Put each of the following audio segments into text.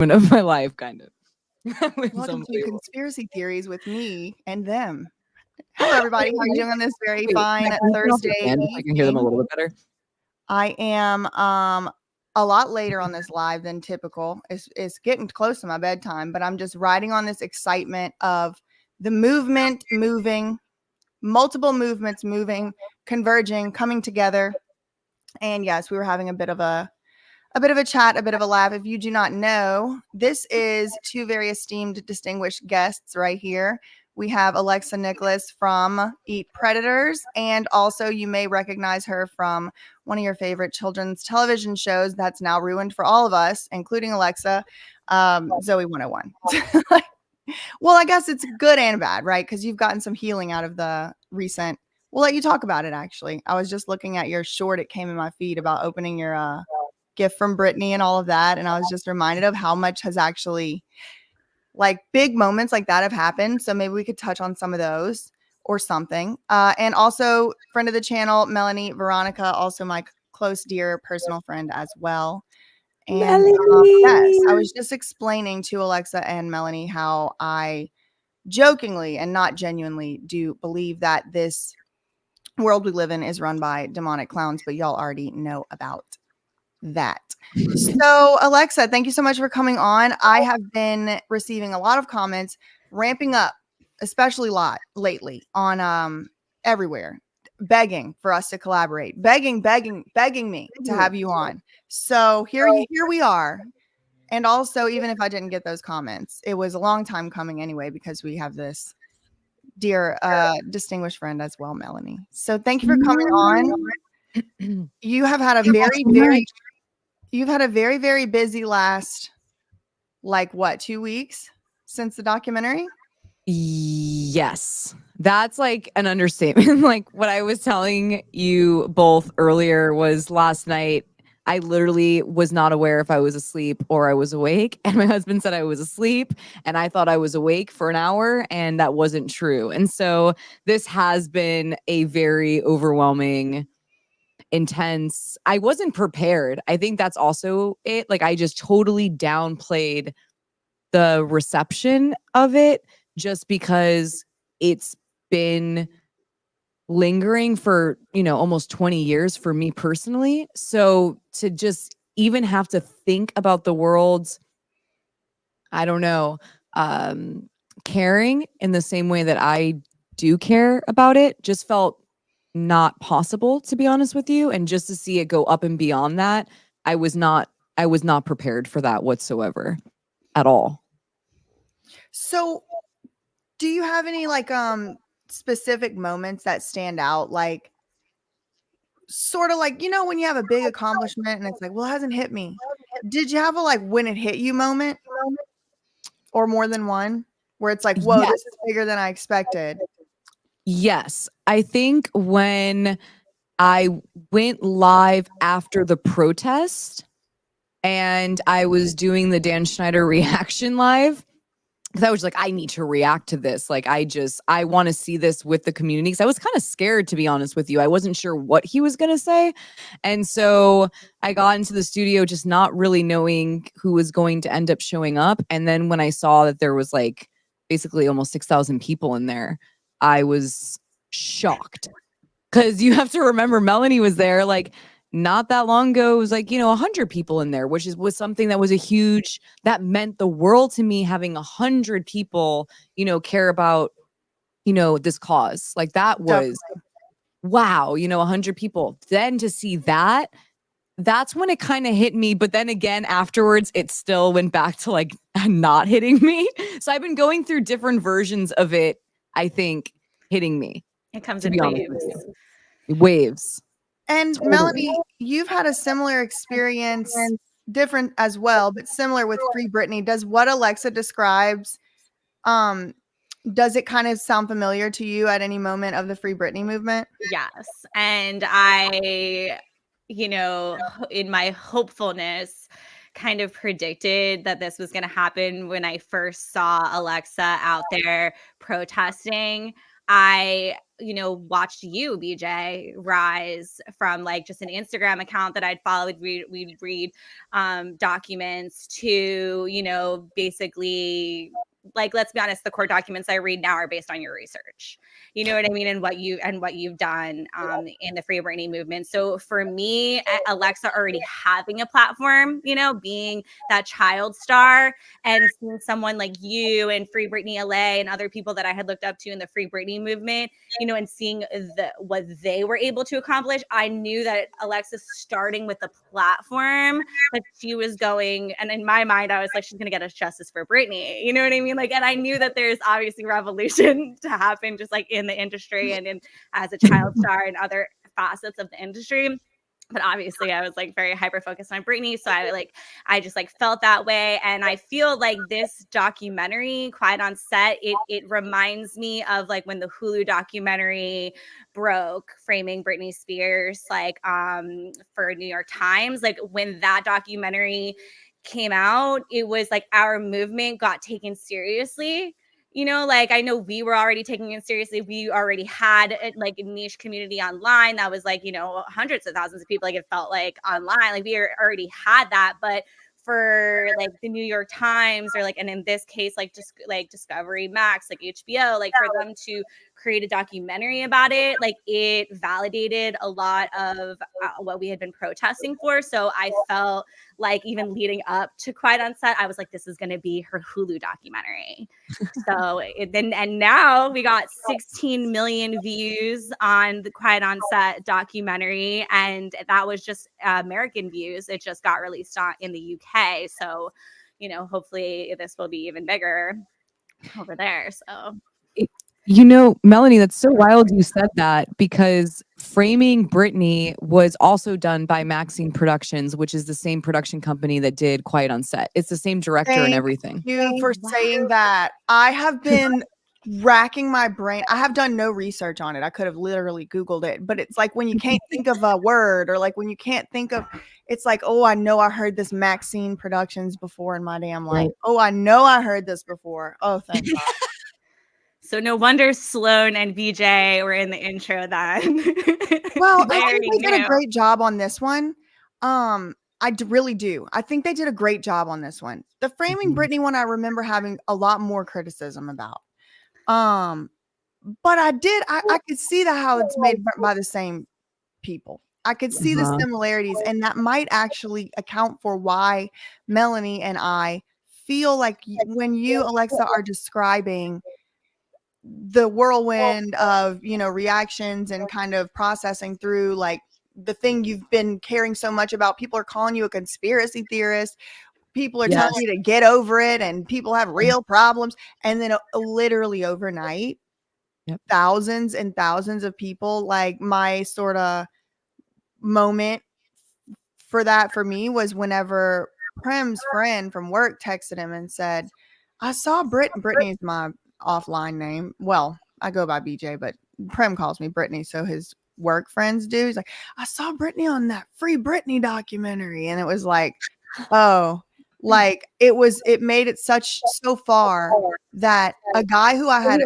of my life, kind of. Welcome to Conspiracy Theories with me and them. Hello, everybody. How are you doing on this very fine Thursday evening? I can hear them a little bit better. I am a lot later on this live than typical. It's getting close to my bedtime, but I'm just riding on this excitement of the movement moving, multiple movements moving, converging, coming together. And yes, we were having a bit of a chat, a bit of a laugh. If you do not know, this is two very esteemed, distinguished guests right here. We have Alexa Nikolas from Eat Predators, and also you may recognize her from one of your favorite children's television shows that's now ruined for all of us, including Alexa, Zoey 101. Well, I guess it's good and bad, right? Because you've gotten some healing out of the recent. We'll let you talk about it, actually. I was just looking at your short. It came in my feed about opening your gift from Britney and all of that. And I was just reminded of how much has actually, like, big moments like that have happened. So maybe we could touch on some of those or something. And also, friend of the channel, Melanie Veronica, also my close, dear personal friend as well. And yes, I was just explaining to Alexa and Melanie how I jokingly and not genuinely do believe that this world we live in is run by demonic clowns, but y'all already know about that. So Alexa, thank you so much for coming on. I have been receiving a lot of comments ramping up, especially lately on everywhere, begging for us to collaborate, begging me to have you on. So here we are. And also, even if I didn't get those comments, it was a long time coming anyway, because we have this dear distinguished friend as well, Melanie. So thank you for coming on. You have had a very, very busy last, like, what, 2 weeks since the documentary? Yes, that's like an understatement. Like what I was telling you both earlier was last night, I literally was not aware if I was asleep or I was awake. And my husband said I was asleep and I thought I was awake for an hour, and that wasn't true. And so this has been a very overwhelming, intense. I wasn't prepared. I think that's also it. Like I just totally downplayed the reception of it just because it's been lingering for, almost 20 years for me personally. So to just even have to think about the world's, I don't know, caring in the same way that I do care about it just felt not possible, to be honest with you. And just to see it go up and beyond that, I was not prepared for that whatsoever at all. So do you have any like specific moments that stand out, like sort of like, when you have a big accomplishment and it's like, well, it hasn't hit me? Did you have a like when it hit you moment, or more than one, where it's like, whoa, this is bigger than I expected? Yes. I think when I went live after the protest and I was doing the Dan Schneider reaction live, because I was like, I need to react to this. Like, I want to see this with the community. Because I was kind of scared, to be honest with you. I wasn't sure what he was going to say. And so I got into the studio just not really knowing who was going to end up showing up. And then when I saw that there was like basically almost 6,000 people in there, I was shocked. Because you have to remember, Melanie was there like not that long ago. It was like, 100 people in there, which was something that was that meant the world to me, having 100 people, care about, this cause. Like that was, wow, 100 people. Then to see that's when it kind of hit me. But then again, afterwards, it still went back to like not hitting me. So I've been going through different versions of it, I think, hitting me. It comes in waves. And totally. Melanie, you've had a similar experience, different as well, but similar with Free Britney. Does what Alexa describes, does it kind of sound familiar to you at any moment of the Free Britney movement? Yes. And I, in my hopefulness, kind of predicted that this was going to happen when I first saw Alexa out there protesting. I, watched you, BJ, rise from like just an Instagram account that I'd followed. We'd read documents to, basically, like, let's be honest, the court documents I read now are based on your research. You know what I mean? And what you've done in the Free Britney movement. So for me, Alexa already having a platform, being that child star, and seeing someone like you and Free Britney LA and other people that I had looked up to in the Free Britney movement, and seeing what they were able to accomplish, I knew that Alexa's starting with the platform that she was going, and in my mind, I was like, she's gonna get us justice for Britney. You know what I mean? Like, and I knew that there's obviously revolution to happen, just like in the industry and as a child star and other facets of the industry. But obviously I was like very hyper focused on Britney. So I just like felt that way. And I feel like this documentary, Quiet on Set, it reminds me of like when the Hulu documentary broke, Framing Britney Spears, like for New York Times. Like when that documentary came out, it was like our movement got taken seriously. Like I know we were already taking it seriously. We already had like a niche community online that was like, hundreds of thousands of people. Like it felt like online, like we already had that. But for like the New York Times or like, and in this case, like just like Discovery Max, like HBO, like for them to create a documentary about it, like it validated a lot of what we had been protesting for. So I felt like even leading up to Quiet on Set, I was like, this is going to be her Hulu documentary. So and now we got 16 million views on the Quiet on Set documentary, and that was just American views. It just got released in the UK. So, hopefully this will be even bigger over there. So. Melanie, that's so wild you said that, because Framing Britney was also done by Maxine Productions, which is the same production company that did Quiet on Set. It's the same director and everything. Thank you for saying that. I have been racking my brain. I have done no research on it. I could have literally Googled it, but it's like when you can't think of a word, or like when you can't think of, it's like, oh, I know I heard this Maxine Productions before in my damn life. Oh, I know I heard this before. Oh, thank God. So no wonder Sloan and BJ were in the intro then. Well, I think they did a great job on this one. I really do. I think they did a great job on this one. The Framing Britney one, I remember having a lot more criticism about. But I could see how it's made by the same people. I could see the similarities, and that might actually account for why Melanie and I feel like when you, Alexa, are describing the whirlwind of, reactions and kind of processing through like the thing you've been caring so much about. People are calling you a conspiracy theorist. People are telling you to get over it, and people have real problems. And then literally overnight, thousands and thousands of people, like my sort of moment for that for me was whenever Prem's friend from work texted him and said, I saw Brittany's my offline name. Well, I go by BJ, but Prem calls me Britney, so his work friends do. He's like, I saw Britney on that Free Britney documentary. And it was like, oh, like it made it so far that a guy who I had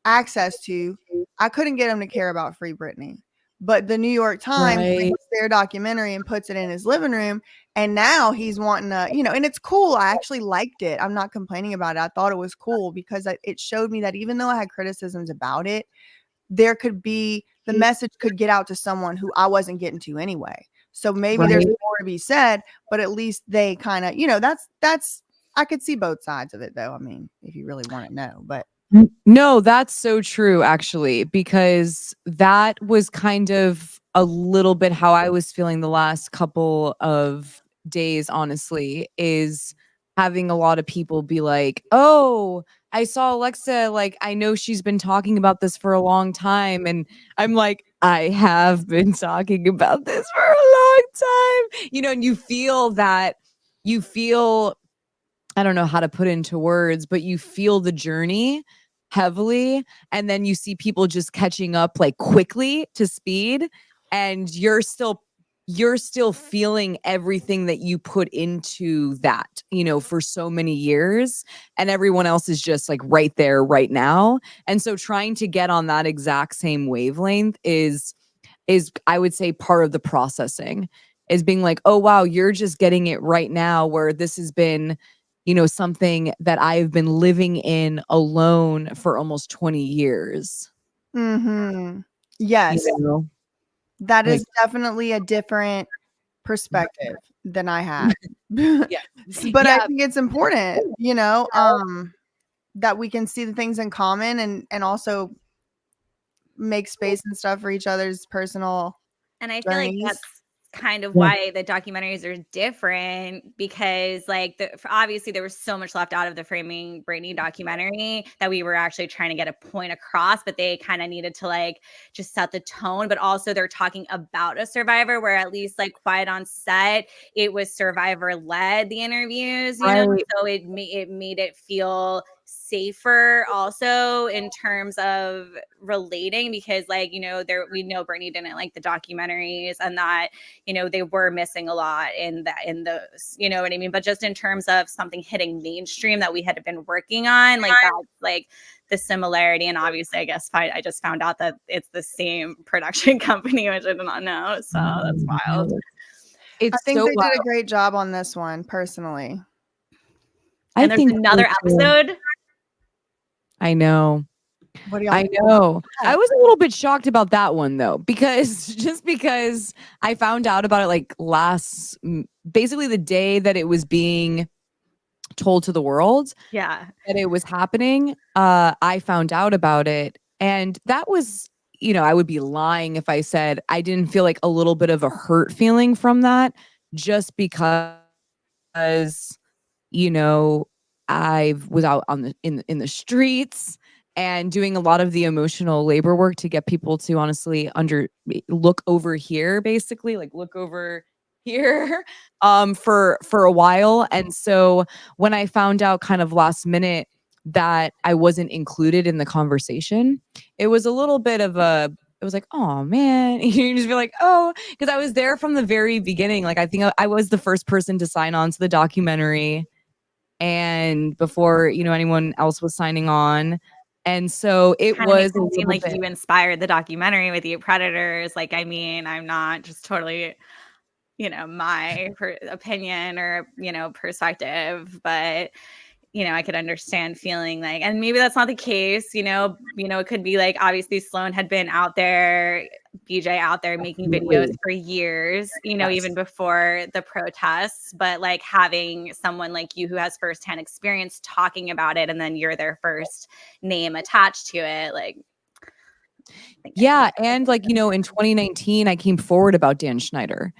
access to, I couldn't get him to care about Free Britney. But the New York Times makes their documentary and puts it in his living room. And now he's wanting to, and it's cool. I actually liked it. I'm not complaining about it. I thought it was cool because it showed me that even though I had criticisms about it, there could be, the message could get out to someone who I wasn't getting to anyway. So maybe there's more to be said, but at least they kind of, that's, I could see both sides of it though. I mean, if you really want to know, but. No, that's so true, actually, because that was kind of a little bit how I was feeling the last couple of days, honestly, is having a lot of people be like, oh, I saw Alexa, like, I know she's been talking about this for a long time. And I'm like, I have been talking about this for a long time. And you feel, I don't know how to put it into words, but you feel the journey heavily, and then you see people just catching up like quickly to speed, and you're still you're still feeling everything that you put into that, for so many years, and everyone else is just like right there right now. And so trying to get on that exact same wavelength is I would say part of the processing, is being like, oh wow, you're just getting it right now, where this has been, something that I've been living in alone for almost 20 years. Yes. That Like, is definitely a different perspective than I had. But I think it's important, that we can see the things in common and also make space and stuff for each other's personal And I feel like journeys. that's kind of why the documentaries are different, because like obviously there was so much left out of the Framing Britney documentary that we were actually trying to get a point across, but they kind of needed to like just set the tone. But also they're talking about a survivor, where at least like Quiet on Set, it was survivor led, the interviews, so it made it feel safer also in terms of relating, because like we know Britney didn't like the documentaries, and that they were missing a lot in those, you know what I mean? But just in terms of something hitting mainstream that we had been working on, like that's like the similarity. And obviously I guess I just found out that it's the same production company, which I did not know, so that's wild. I think they did a great job on this one, personally. And there's another episode. I know. I know. I was a little bit shocked about that one though, because I found out about it like basically the day that it was being told to the world. Yeah. That it was happening. I found out about it, and that was, I would be lying if I said I didn't feel like a little bit of a hurt feeling from that, just because I was out in the streets and doing a lot of the emotional labor work to get people to honestly look over here, basically, like look over here for a while. And so when I found out kind of last minute that I wasn't included in the conversation, it was a little bit of it was like, oh man, you just feel like, oh, because I was there from the very beginning. Like I think I was the first person to sign on to the documentary, and before anyone else was signing on. And so it was seem like you inspired the documentary with your Predators. Like, I mean, I'm not just totally, my opinion or, perspective, but, I could understand feeling like, and maybe that's not the case, it could be like, obviously Sloan had been out there, BJ out there making videos for years, even before the protests, but like having someone like you who has firsthand experience talking about it, and then you're their first name attached to it. Like, yeah. And like, in 2019, I came forward about Dan Schneider.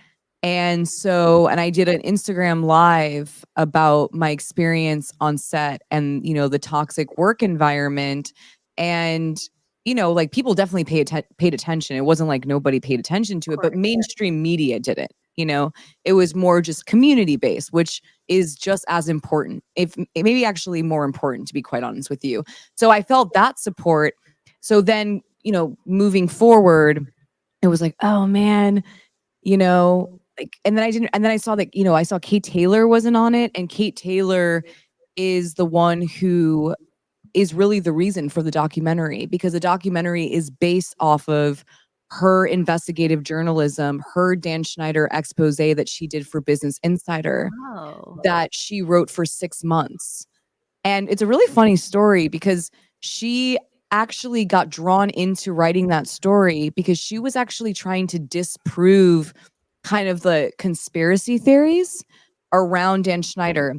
And I did an Instagram live about my experience on set and, the toxic work environment. And, like people definitely paid attention. It wasn't like nobody paid attention to it, but mainstream media didn't. It was more just community based, which is just as important, if maybe actually more important, to be quite honest with you. So I felt that support. So then, moving forward, it was like, oh man, like, and then I saw that, I saw Kate Taylor wasn't on it, and Kate Taylor is the one who is really the reason for the documentary, because the documentary is based off of her investigative journalism, her Dan Schneider expose that she did for Business Insider, that she wrote for 6 months. And it's a really funny story, because she actually got drawn into writing that story because she was actually trying to disprove kind of the conspiracy theories around Dan Schneider.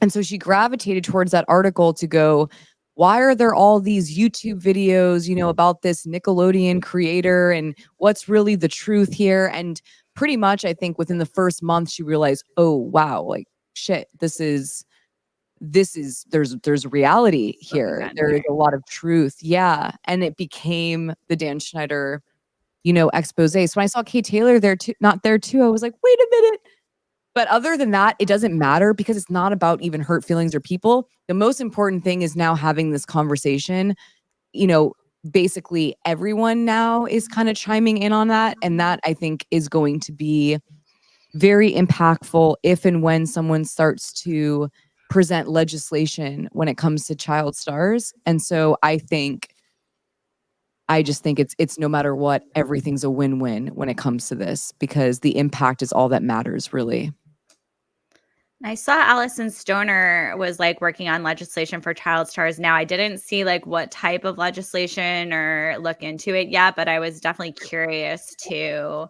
And so she gravitated towards that article to go, why are there all these YouTube videos, about this Nickelodeon creator, and what's really the truth here? And pretty much, I think within the first month, she realized, oh, wow, like shit, there's reality here. There is a lot of truth. Yeah. And it became the Dan Schneider, expose. So when I saw Kate Taylor not there too, I was like, wait a minute. But other than that, it doesn't matter, because it's not about even hurt feelings or people. The most important thing is now having this conversation, basically everyone now is kind of chiming in on that. And that I think is going to be very impactful if and when someone starts to present legislation when it comes to child stars. And so I just think it's no matter what, everything's a win-win when it comes to this, because the impact is all that matters, really. I saw Alison Stoner was like working on legislation for child stars now. I didn't see like what type of legislation or look into it yet, but I was definitely curious too.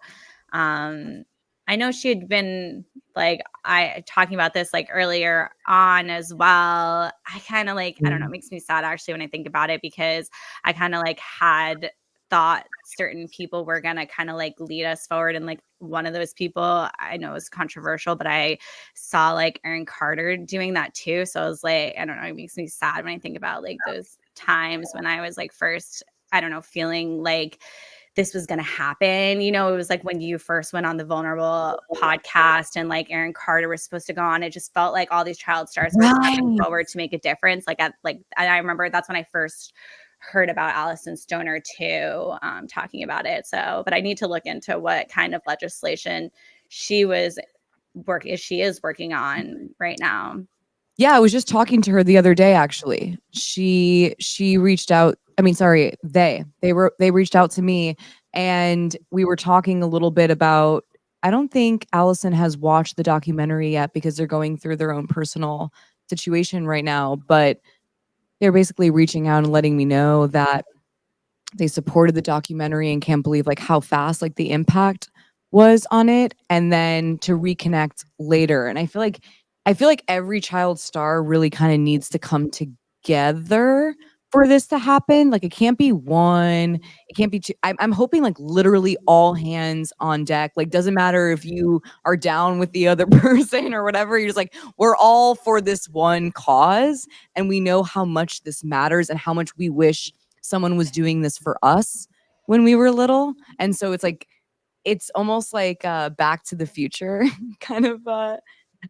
I know she had been like talking about this like earlier on as well. I kind of like, I don't know, it makes me sad actually when I think about it, because I kind of like had thought certain people were gonna kind of like lead us forward, and like one of those people, I know is controversial, but I saw like Aaron Carter doing that too. So I was like, I don't know, it makes me sad when I think about like those times when I was like first, I don't know, feeling like this was going to happen. You know, it was like when you first went on the Vulnerable podcast and like Aaron Carter was supposed to go on. It just felt like all these child stars were stepping forward to make a difference. Like I remember that's when I first heard about Alison Stoner too, talking about it. So, but I need to look into what kind of legislation she is working on right now. Yeah, I was just talking to her the other day, actually. She reached out. I mean, sorry, they reached out to me, and we were talking a little bit about, I don't think Allison has watched the documentary yet because they're going through their own personal situation right now, but they're basically reaching out and letting me know that they supported the documentary and can't believe like how fast like the impact was on it, and then to reconnect later. And I feel like every child star really kind of needs to come together for this to happen. Like it can't be one, it can't be two. I'm hoping like literally all hands on deck. Like doesn't matter if you are down with the other person or whatever. You're just like, we're all for this one cause, and we know how much this matters and how much we wish someone was doing this for us when we were little. And so it's like, it's almost like Back to the Future kind of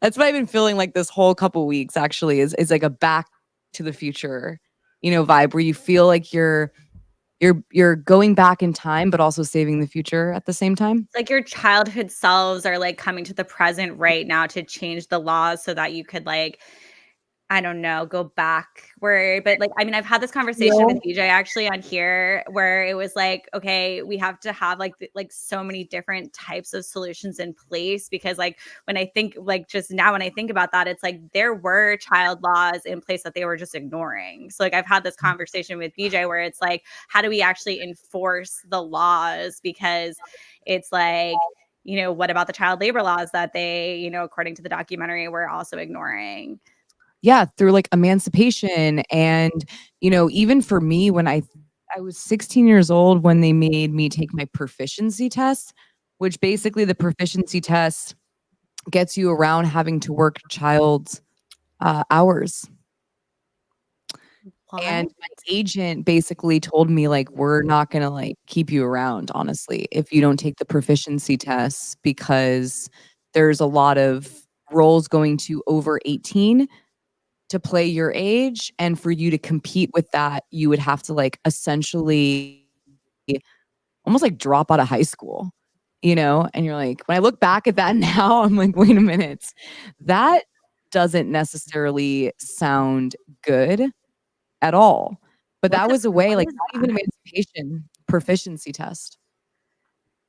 that's what I've been feeling like this whole couple weeks, actually, is like a Back to the Future, vibe, where you feel like you're going back in time but also saving the future at the same time. Like your childhood selves are like coming to the present right now to change the laws so that you could like, I don't know, go backward. But like, I mean, I've had this conversation with BJ actually on here where it was like, okay, we have to have like so many different types of solutions in place, because like when I think like just now when I think about that, it's like there were child laws in place that they were just ignoring. So like I've had this conversation with BJ where it's like, how do we actually enforce the laws? Because it's like, what about the child labor laws that they, according to the documentary, were also ignoring? Yeah, through like emancipation. And even for me, when I was 16 years old when they made me take my proficiency test, which basically the proficiency test gets you around having to work child hours. What? And my agent basically told me like, we're not gonna like keep you around, honestly, if you don't take the proficiency tests, because there's a lot of roles going to over 18 to play your age, and for you to compete with that, you would have to like essentially almost like drop out of high school, and you're like, when I look back at that now, I'm like, wait a minute, that doesn't necessarily sound good at all. But that was a way, like not even emancipation, proficiency test.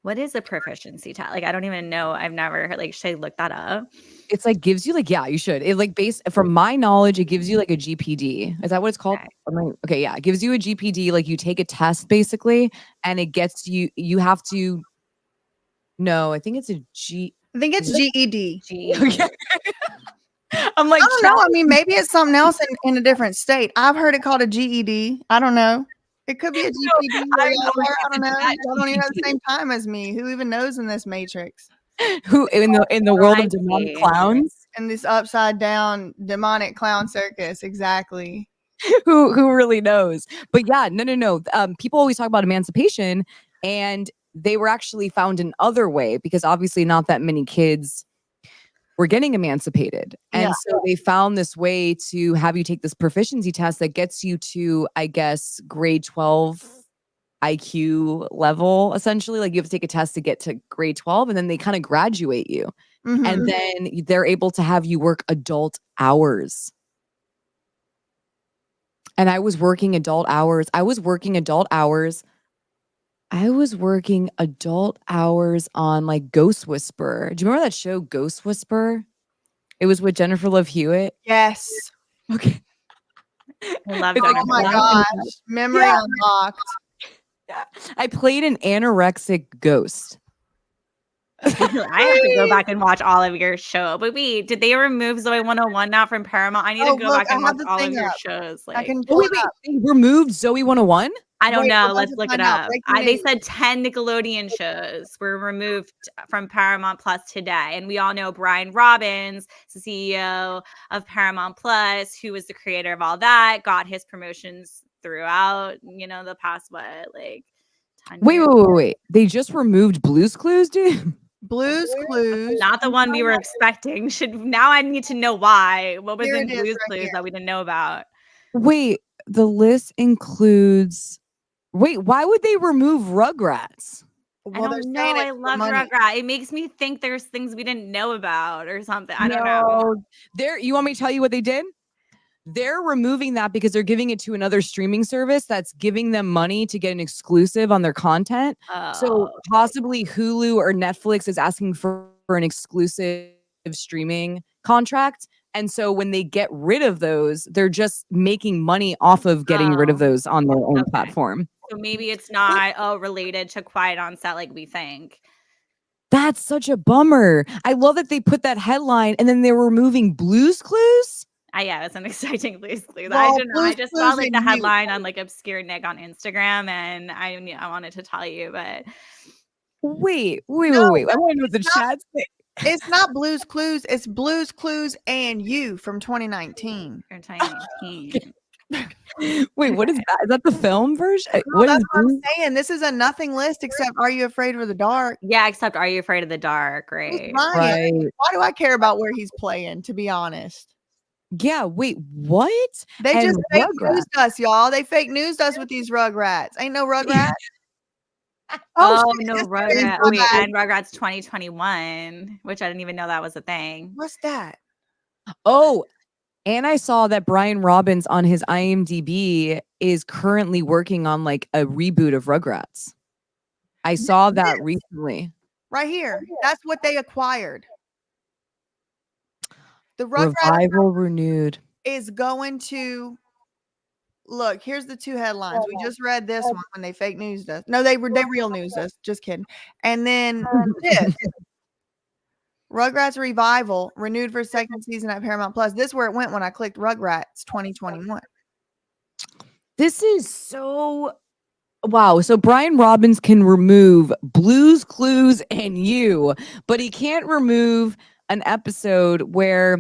What is a proficiency test? Like, I don't even know. I've never heard, like, should I look that up? It's like gives you like, yeah, you should. It like from my knowledge, it gives you like a GPD. Is that what it's called? Okay, yeah. It gives you a GPD, like you take a test basically, and it gets you have to no, I think it's a G. I think it's GED. Okay. I'm like, I don't know. I mean, maybe it's something else in a different state. I've heard it called a GED. I don't know. It could be a GPD. I don't know. Y'all don't even have the same time as me. Who even knows in this matrix? Who in the world of demonic clowns? In this upside down demonic clown circus, exactly. Who really knows? But yeah, no. People always talk about emancipation, and they were actually found an other way, because obviously not that many kids were getting emancipated. And so they found this way to have you take this proficiency test that gets you to, I guess, grade 12 IQ level, essentially. Like you have to take a test to get to grade 12, and then they kind of graduate you. Mhm. And then they're able to have you work adult hours. And I was working adult hours. I was working adult hours on like Ghost Whisperer. Do you remember that show, Ghost Whisperer? It was with Jennifer Love Hewitt. Yes. Okay. I love It's like Oh my black gosh. and- Memory Yeah. unlocked. Yeah. I played an anorexic ghost. I have to go back and watch all of your show. But wait, did they remove Zoey 101 now from Paramount? I need Oh, to go look, back and I have watch the all of thing your up. shows. I Like, can Oh, pull wait, it wait. up. They removed Zoey 101? I don't Wait, know. we're Let's about to look it find out. up. Breaking They news. said 10 Nickelodeon shows were removed from Paramount Plus today. And we all know Brian Robbins, the CEO of Paramount Plus, who was the creator of all that, got his promotions throughout, the past, like 10 Wait, years? wait. They just removed Blue's Clues, dude? Blues Clues. Not the one we were expecting. Now I need to know why. What was Here in it is Blue's right Clues here. that we didn't know about? Wait, the list includes. Wait, why would they remove Rugrats? Well, I they're don't know. saying I it's for love money. Rugrat. It makes me think there's things we didn't know about or something. I don't know. No. You want me to tell you what they did? They're removing that because they're giving it to another streaming service that's giving them money to get an exclusive on their content. So Oh, possibly Hulu or Netflix is asking for an exclusive streaming contract. And so when they get rid of those, they're just making money off of getting rid of those on their own okay. platform. So maybe it's not related to Quiet on Set like we think. That's such a bummer. I love that they put that headline and then they were removing Blue's Clues. Yeah, it's an exciting Blue's Clues. I Well, don't know. I Blue's just Clues saw like and the you. headline on like Obscure Nick on Instagram, and I wanted to tell you, but Wait. No, I want to know what the it's not. chat's saying. It's not Blues Clues. It's Blues Clues and You from 2019. or 2019. Wait, what is that? Is that the film version? No, What that's is what I'm Blue? saying. This is a nothing list except Are You Afraid of the Dark? Yeah, except Are You Afraid of the Dark? Who's Right. Ryan? Right. Why do I care about where he's playing, to be honest? Yeah, wait, what? They And just fake Rugrats. newsed us, y'all. They fake newsed us with these Rugrats. Ain't no Rugrats. Oh, shit, no, yes, there is. Rugrats. My Wait, bad. and Rugrats 2021, which I didn't even know that was a thing. What's that? Oh, and I saw that Brian Robbins on his IMDb is currently working on like a reboot of Rugrats. I saw that recently. Right here. That's what they acquired. The Rugrats Revival renewed. is going to look. Here's the two headlines. We just read this one when they fake newsed us. No, they real newsed us. Just kidding. And then this Rugrats Revival renewed for second season at Paramount Plus. This is where it went when I clicked Rugrats 2021. This is so wow. So Brian Robbins can remove Blues Clues and You, but he can't remove an episode where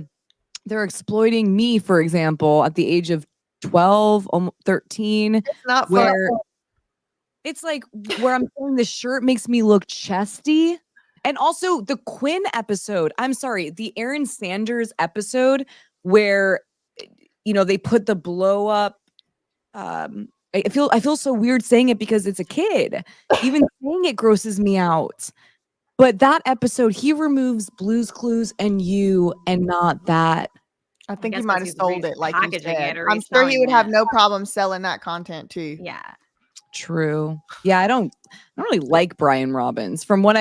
they're exploiting me, for example, at the age of 12, 13. It's not fun. Where it's like where I'm saying the shirt makes me look chesty. And also the Quinn episode. I'm sorry, the Aaron Sanders episode where they put the blow up. I feel so weird saying it because it's a kid. Even saying it grosses me out. But that episode, he removes Blues Clues and You, and not that. I think he guess might 'cause have he's sold it like you repackaging said. it or I'm sure he would have reselling no problem selling that content too. Yeah. True. Yeah, I don't really like Brian Robbins. From what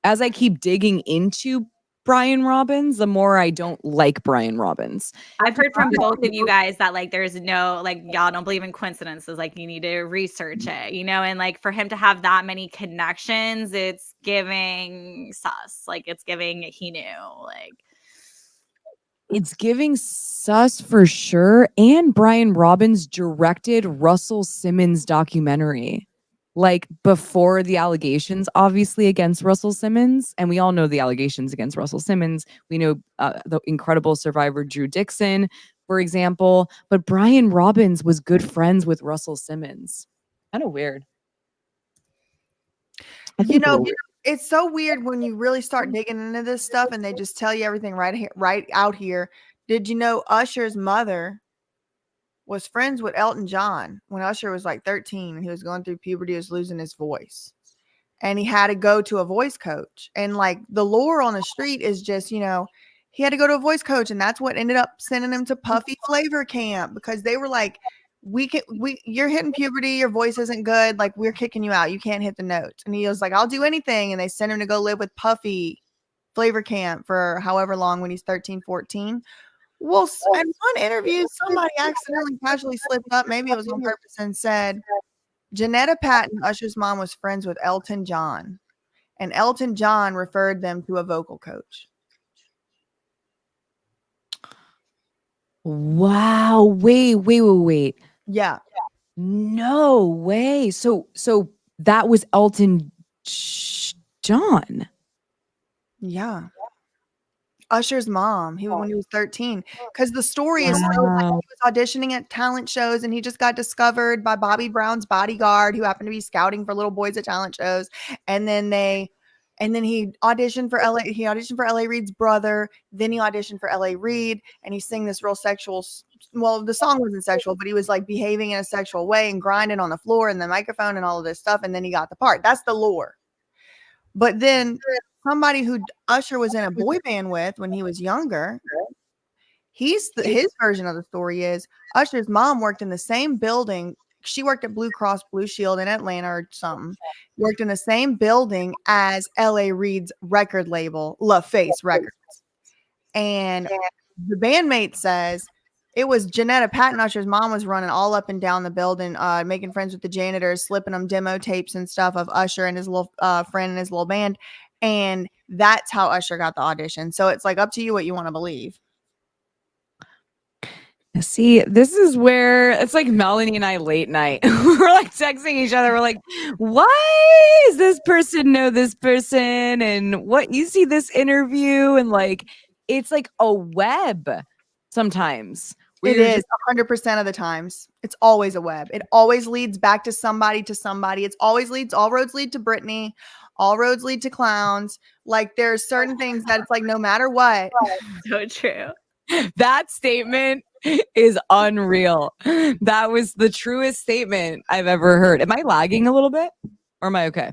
as I keep digging into Brian Robbins, the more I don't like Brian Robbins. I've heard from both of you guys that like there's no like y'all don't believe in coincidences, like you need to research it, and like for him to have that many connections, it's giving sus, like it's giving he knew, like It's giving sus for sure. And Brian Robbins directed Russell Simmons' documentary. Like before the allegations, obviously, against Russell Simmons. And we all know the allegations against Russell Simmons. We know the incredible survivor Drew Dixon, for example. But Brian Robbins was good friends with Russell Simmons. Kind of weird. It's so weird when you really start digging into this stuff and they just tell you everything right out here. Did you know Usher's mother was friends with Elton John when Usher was like 13 and he was going through puberty, was losing his voice. And he had to go to a voice coach. And like the lore on the street is just, he had to go to a voice coach. And that's what ended up sending him to Puffy Flavor Camp, because they were like, you're hitting puberty, your voice isn't good, like we're kicking you out, you can't hit the notes. And he was like, I'll do anything. And they sent him to go live with Puffy Flavor Camp for however long when he's 13, 14. Well, in one interview, somebody accidentally casually slipped up, maybe it was on purpose, and said Janetta Patton, Usher's mom, was friends with Elton John, and Elton John referred them to a vocal coach. Wow. Wait. Yeah. No way. So that was Elton John. Yeah. Usher's mom, when he was 13, because the story is still like he was auditioning at talent shows and he just got discovered by Bobby Brown's bodyguard, who happened to be scouting for little boys at talent shows. And then he auditioned for LA. He auditioned for LA Reid's brother. Then he auditioned for LA Reid, and he sang this real sexual. Well, the song wasn't sexual, but he was like behaving in a sexual way and grinding on the floor and the microphone and all of this stuff. And then he got the part. That's the lore. But then somebody who Usher was in a boy band with when he was younger, his version of the story is Usher's mom worked in the same building. She worked at Blue Cross Blue Shield in Atlanta or something. Worked in the same building as LA Reid's record label, LaFace Records. And the bandmate says it was Janetta Patton, Usher's mom, was running all up and down the building, making friends with the janitors, slipping them demo tapes and stuff of Usher and his little friend and his little band. And that's how Usher got the audition. So it's like up to you what you want to believe. See, this is where it's like Melanie and I late night. We're like texting each other. We're like, why does this person know this person? And what you see this interview, and like, it's like a web sometimes. It is 100% of the times. It's always a web. It always leads back to somebody. It's always leads. All roads lead to Britney. All roads lead to clowns. Like there's certain things that it's like, no matter what. So true. That statement is unreal. That was the truest statement I've ever heard. Am I lagging a little bit, or am I okay?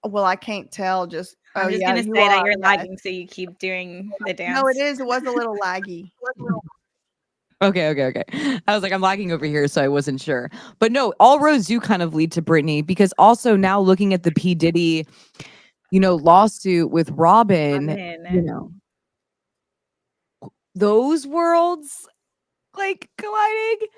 Well, I can't tell. Just I'm just gonna say that you're lagging, so you keep doing the dance. No, it is. It was a little laggy. Okay. I was like, I'm lagging over here, so I wasn't sure. But no, all roads do kind of lead to Britney, because also now looking at the P. Diddy, lawsuit with Robin, those worlds like colliding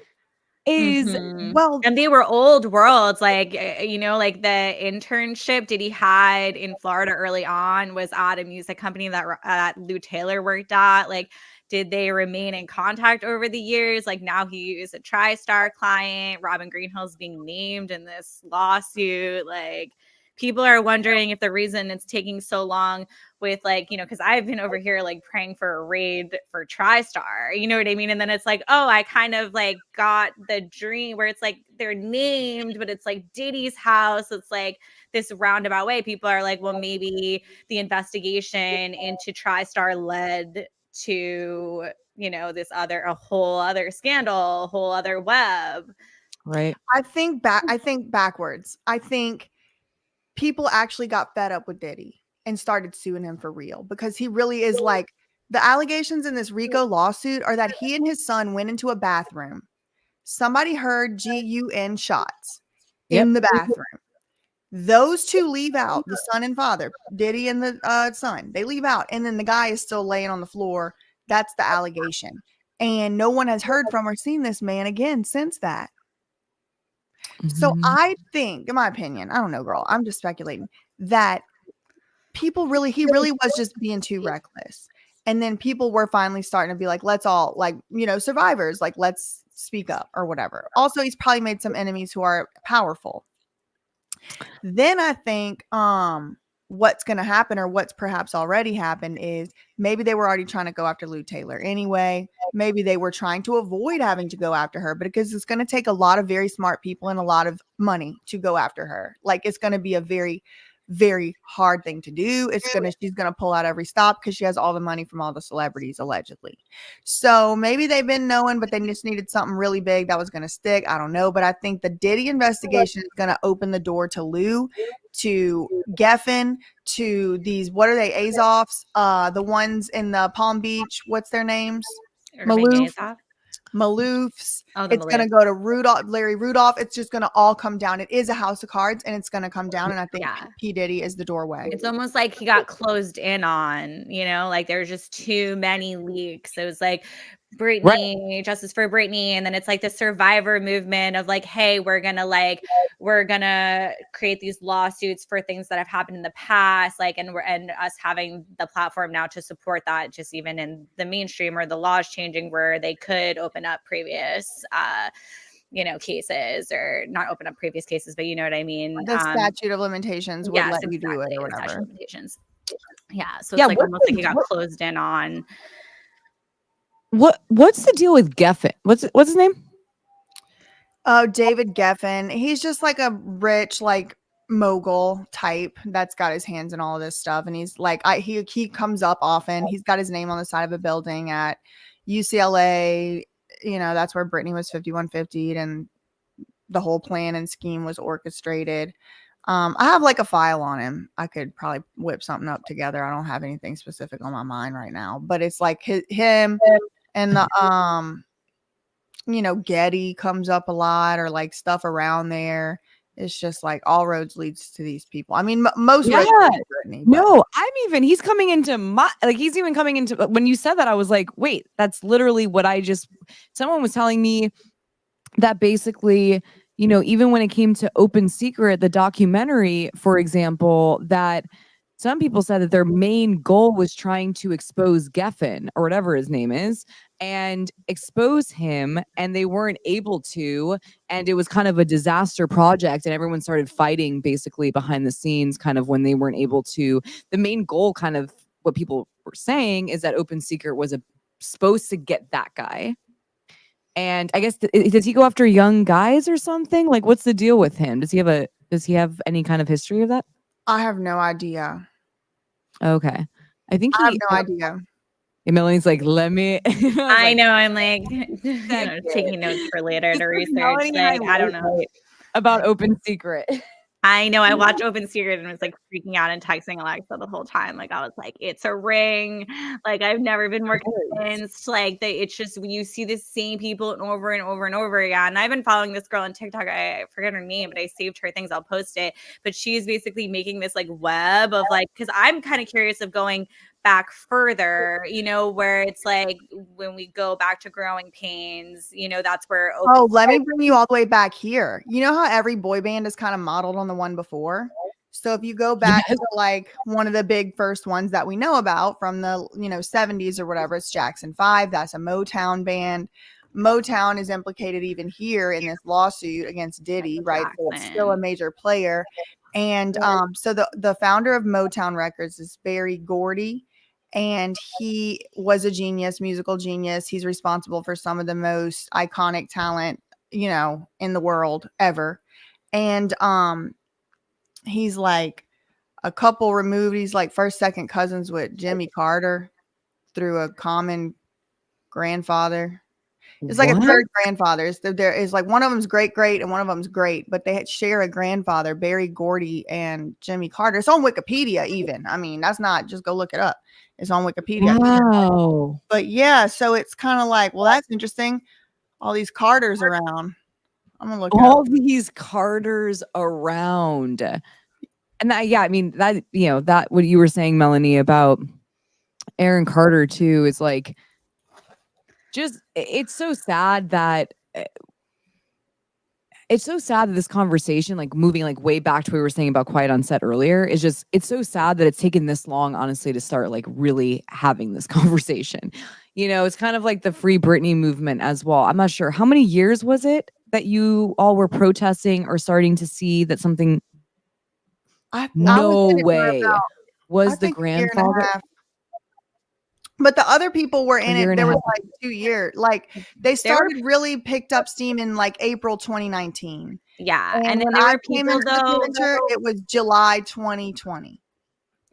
is well, and they were old worlds, like like the internship Diddy had in Florida early on was at a music company that Lou Taylor worked at. Like, did they remain in contact over the years? Like, now he is a TriStar client. Robin Greenhill's being named in this lawsuit. Like, people are wondering if the reason it's taking so long with because I've been over here like praying for a raid for TriStar, you know what I mean? And then it's like, oh, I kind of like got the dream where it's like they're named, but it's like Diddy's house. It's like this roundabout way. People are like, well, maybe the investigation into TriStar led to, a whole other scandal, a whole other web. Right. I think backwards. I think people actually got fed up with Diddy and started suing him for real, because he really is like, the allegations in this RICO lawsuit are that he and his son went into a bathroom. Somebody heard GUN shots in the bathroom. Those two leave out, the son and father, Diddy and the son, they leave out. And then the guy is still laying on the floor. That's the allegation. And no one has heard from or seen this man again since that. So I think, in my opinion, I don't know, girl, I'm just speculating, that he really was just being too reckless. And then people were finally starting to be like, let's all, like, survivors, like, let's speak up or whatever. Also, he's probably made some enemies who are powerful. Then I think what's going to happen, or what's perhaps already happened, is maybe they were already trying to go after Lou Taylor anyway. Maybe they were trying to avoid having to go after her, because it's going to take a lot of very smart people and a lot of money to go after her. Like, it's going to be a very, very hard thing to do. She's gonna pull out every stop because she has all the money from all the celebrities allegedly. So maybe they've been knowing, but they just needed something really big that was gonna stick. I don't know, but I think the Diddy investigation is gonna open the door to Lou, to Geffen, to these, what are they, Azovs, the ones in the Palm Beach, what's their names? Maloofs. Oh, It's going to go to Larry Rudolph. It's just going to all come down. It is a house of cards, and it's going to come down. And I think P. Diddy is the doorway. It's almost like he got closed in on, like there's just too many leaks. It was like Britney, justice for Britney, and then it's like the survivor movement of like, hey, we're gonna create these lawsuits for things that have happened in the past, like, and us having the platform now to support that, just even in the mainstream, or the laws changing where they could open up previous cases, or not open up previous cases, but you know what I mean. The statute of limitations would let you do it or whatever. Limitations. Yeah, so it's like almost like he got closed in on. What's the deal with Geffen? What's his name? Oh, David Geffen. He's just like a rich, like, mogul type that's got his hands in all of this stuff, and he's like, he comes up often. He's got his name on the side of a building at UCLA. That's where Britney was 5150'd, and the whole plan and scheme was orchestrated. I have like a file on him. I could probably whip something up together. I don't have anything specific on my mind right now, but it's like him and the Getty comes up a lot, or like stuff around there. It's just like all roads leads to these people. I mean, most roads lead to Britney. No, he's coming into he's even coming into, when you said that, I was like, wait, that's literally what someone was telling me that basically, even when it came to Open Secret, the documentary, for example, that some people said that their main goal was trying to expose Geffen, or whatever his name is, and expose him, and they weren't able to, and it was kind of a disaster project, and everyone started fighting basically behind the scenes, kind of when they weren't able to. The main goal, kind of what people were saying, is that Open Secret was supposed to get that guy. And I guess, does he go after young guys or something? Like, what's the deal with him? Does he have any kind of history of that? I have no idea. Okay. I have no idea. And Melanie's like, let me. I know. I'm like, taking notes for later to research. Like, I don't know. About Open Secret. I know. I watched Open Secret and was like freaking out and texting Alexa the whole time. Like, I was like, it's a ring. Like, I've never been more convinced. Like, it's just, you see the same people over and over and over again. And I've been following this girl on TikTok. I forget her name, but I saved her things. I'll post it. But she's basically making this like web of like, because I'm kind of curious of going back further, where it's like when we go back to Growing Pains, that's where let me bring you all the way back here. You know how every boy band is kind of modeled on the one before? So if you go back to like one of the big first ones that we know about from the 70s or whatever, it's Jackson 5. That's a Motown band. Motown is implicated even here in this lawsuit against Diddy, right? So it's still a major player. And so the founder of Motown Records is Berry Gordy. And he was a genius, musical genius. He's responsible for some of the most iconic talent, in the world ever. And he's like a couple removed. He's like first, second cousins with Jimmy Carter through a common grandfather. It's like a third grandfather. There is like one of them's great, and one of them's great, but they share a grandfather, Berry Gordy and Jimmy Carter. It's on Wikipedia even. I mean, that's not, just go look it up. It's on Wikipedia. Wow. But yeah, so it's kind of like, well, that's interesting. All these Carters around. I'm gonna look all these Carters around. And that, I mean, that, that what you were saying, Melanie, about Aaron Carter too, is like, just, it's so sad that this conversation, like moving like way back to what we were saying about Quiet on Set earlier, is just, it's so sad that it's taken this long, honestly, to start like really having this conversation. It's kind of like the Free Britney movement as well. I'm not sure how many years was it that you all were protesting or starting to see that something. No way. Was the grandfather? But the other people were in it. There was like 2 years. Like they started really picked up steam in like April 2019. Yeah. And And then when there I were came people into the though. picture, it was July 2020.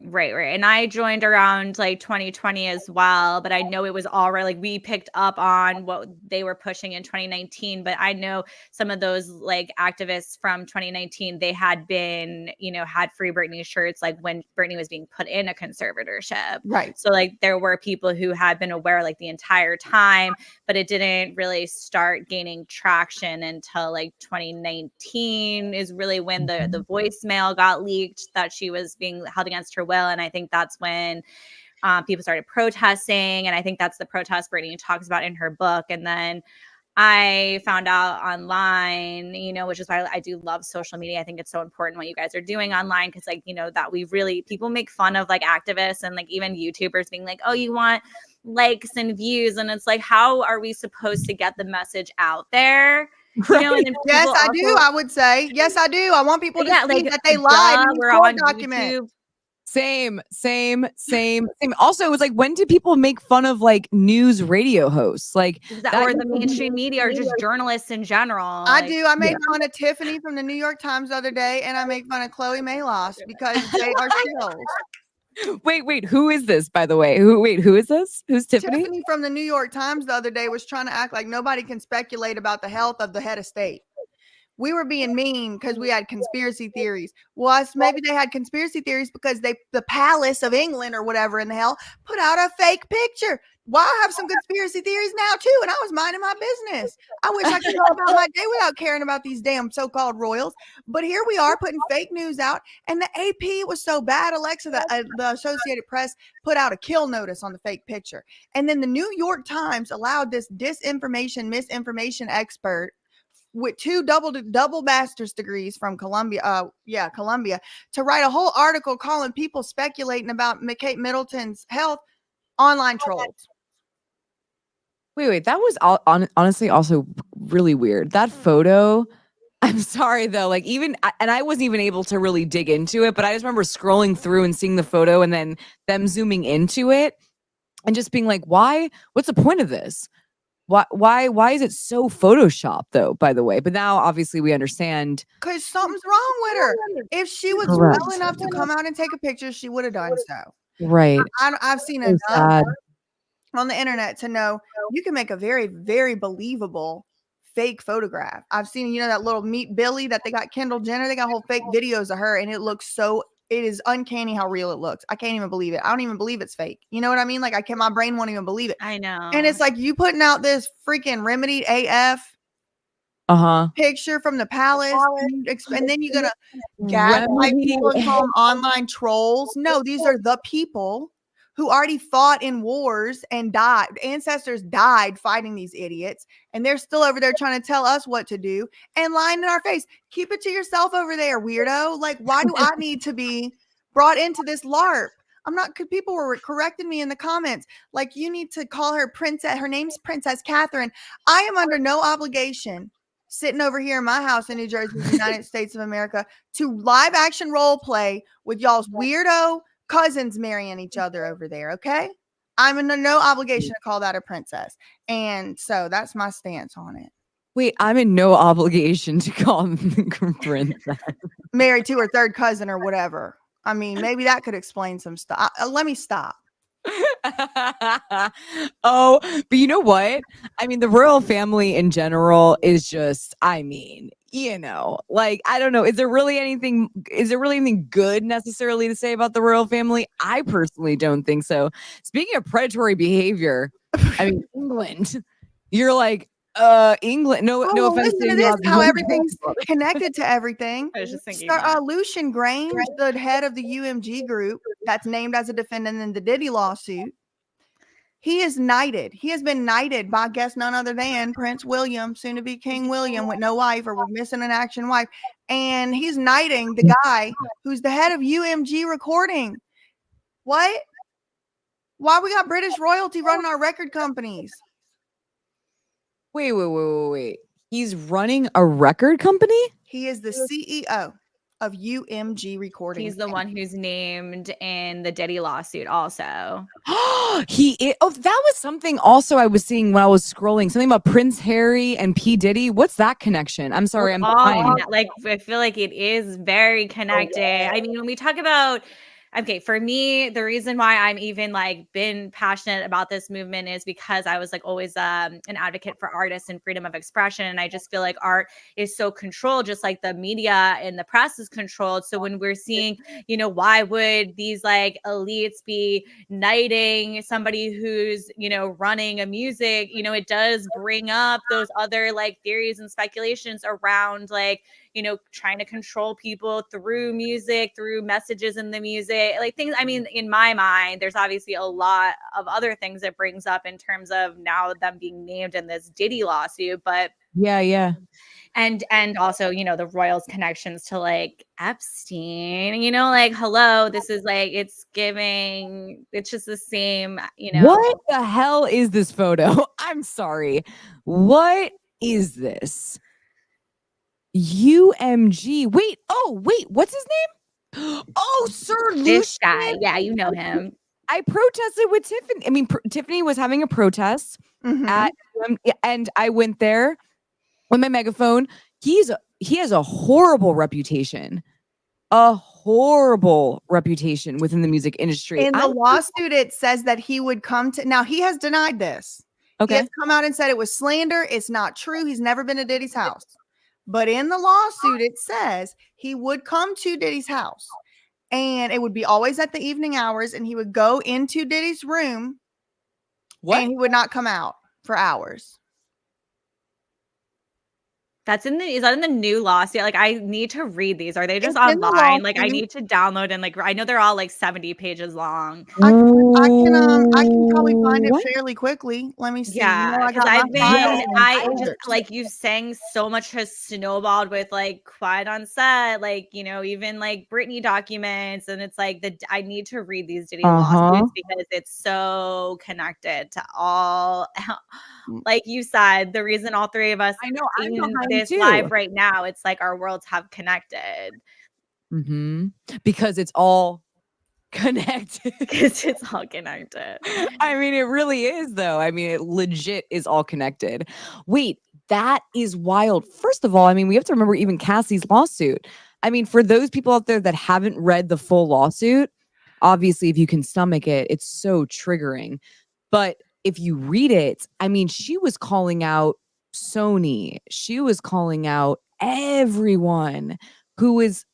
Right. And I joined around like 2020 as well, but I know it was already like we picked up on what they were pushing in 2019. But I know some of those like activists from 2019, they had been, had Free Britney shirts like when Britney was being put in a conservatorship. Right. So like there were people who had been aware like the entire time, but it didn't really start gaining traction until like 2019 is really when the voicemail got leaked that she was being held against her will. And I think that's when people started protesting. And I think that's the protest Brittany talks about in her book. And then I found out online, which is why I do love social media. I think it's so important what you guys are doing online because, like, that we really people make fun of like activists and like even YouTubers being like, oh, you want likes and views. And it's like, how are we supposed to get the message out there? Right. And then Yes, I also, do. I would say, yes, I do. I want people to yeah, see like that they lied in we're court on document. YouTube. Same. Also, it was like, when did people make fun of like news radio hosts? Like Or the mainstream media or just journalists in general. I do. I made fun of Tiffany from the New York Times the other day, and I make fun of Chloe Maylos because they are shills. Wait, who is this, by the way? Who is this? Who's Tiffany? Tiffany from the New York Times the other day was trying to act like nobody can speculate about the health of the head of state. We were being mean because we had conspiracy theories. Well, maybe they had conspiracy theories because the Palace of England or whatever in the hell put out a fake picture. Well, I have some conspiracy theories now too, and I was minding my business. I wish I could go about my day without caring about these damn so-called royals. But here we are putting fake news out, and the AP was so bad, Alexa, the Associated Press put out a kill notice on the fake picture. And then the New York Times allowed this misinformation expert with two double master's degrees from Columbia, to write a whole article calling people speculating about Kate Middleton's health online trolls. Wait, that was honestly also really weird. That photo, I'm sorry though, like and I wasn't even able to really dig into it, but I just remember scrolling through and seeing the photo and then them zooming into it and just being like, why? What's the point of this? Why is it so photoshopped though, by the way? But now obviously we understand. Because something's wrong with her. If she was well enough to come out and take a picture, she would have done so. Right. I've seen enough on the internet to know you can make a very, very believable fake photograph. I've seen, that little Meet Billy that they got Kendall Jenner. They got whole fake videos of her, and it is uncanny how real it looks. I can't even believe it. I don't even believe it's fake. You know what I mean? Like my brain won't even believe it. I know. And it's like you putting out this freaking remedied AF picture from the palace, and then you're gonna gaslight people and call them online trolls. No, these are the people who already fought in wars and died. Ancestors died fighting these idiots, and they're still over there trying to tell us what to do and lying in our face. Keep it to yourself over there, weirdo. Like, why do I need to be brought into this LARP? I'm not, because people were correcting me in the comments. Like, you need to call her Princess. Her name's Princess Catherine. I am under no obligation sitting over here in my house in New Jersey, United States of America, to live action role play with y'all's weirdo cousins marrying each other over there. Okay. I'm under no obligation to call that a princess. And so that's my stance on it. Wait, I'm in no obligation to call them princess. Married to her third cousin or whatever. I mean, maybe that could explain some stuff. Let me stop. Oh, but you know what? I mean, the royal family in general is just, like, I don't know. Is there really anything good necessarily to say about the royal family? I personally don't think so. Speaking of predatory behavior, I mean, England, you're like, England. No offense to this, how everything's connected to everything. I was just thinking. Lucian Grange, the head of the UMG group that's named as a defendant in the Diddy lawsuit, he is knighted. He has been knighted by, I guess, none other than Prince William, soon to be King William, with no wife or with missing in action wife. And he's knighting the guy who's the head of UMG Recording. What? Why we got British royalty running our record companies? Wait. He's running a record company? He is the CEO of UMG Recording. He's the one who's named in the Diddy lawsuit also. That was something also I was seeing when I was scrolling. Something about Prince Harry and P. Diddy. What's that connection? I'm sorry. I'm fine. Like, I feel like it is very connected. I mean, when we talk about, okay, for me, the reason why I'm even like been passionate about this movement is because I was like always an advocate for artists and freedom of expression. And I just feel like art is so controlled, just like the media and the press is controlled. So when we're seeing, you know, why would these like elites be knighting somebody who's, you know, running a music, you know, it does bring up those other like theories and speculations around like, you know, trying to control people through music, through messages in the music, like things. I mean, in my mind, there's obviously a lot of other things it brings up in terms of now them being named in this Diddy lawsuit, but yeah. And also, you know, the royals connections to like Epstein, you know, like, hello, this is like, it's just the same, you know. What the hell is this photo? I'm sorry. What is this? UMG. Wait, what's his name? Oh, Sir Lucian. This guy. Yeah, you know him. I protested with Tiffany. I mean, Tiffany was having a protest at, and I went there with my megaphone. He has a horrible reputation. A horrible reputation within the music industry. In the lawsuit, it says that he would come to. Now, he has denied this. Okay. He has come out and said it was slander. It's not true. He's never been to Diddy's house. But in the lawsuit, it says he would come to Diddy's house. And it would be always at the evening hours. And he would go into Diddy's room. What? And he would not come out for hours. Is that in the new lawsuit? Like, I need to read these. Are they just online? Like, I need to download and like, I know they're all like 70 pages long. I can probably find it fairly quickly. Let me see. Yeah, because I just like you saying so much has snowballed with like Quiet on Set, like, you know, even like Britney documents, and it's like I need to read these Diddy lawsuits because it's so connected to all. Like you said, the reason all three of us I know in this live right now, it's like our worlds have connected. Because it's all connected. It's all connected. I mean, it really is, though. I mean, it legit is all connected. Wait, that is wild. First of all, I mean, we have to remember even Cassie's lawsuit. I mean, for those people out there that haven't read the full lawsuit, obviously, if you can stomach it, it's so triggering. But if you read it, I mean, she was calling out Sony. She was calling out everyone who is,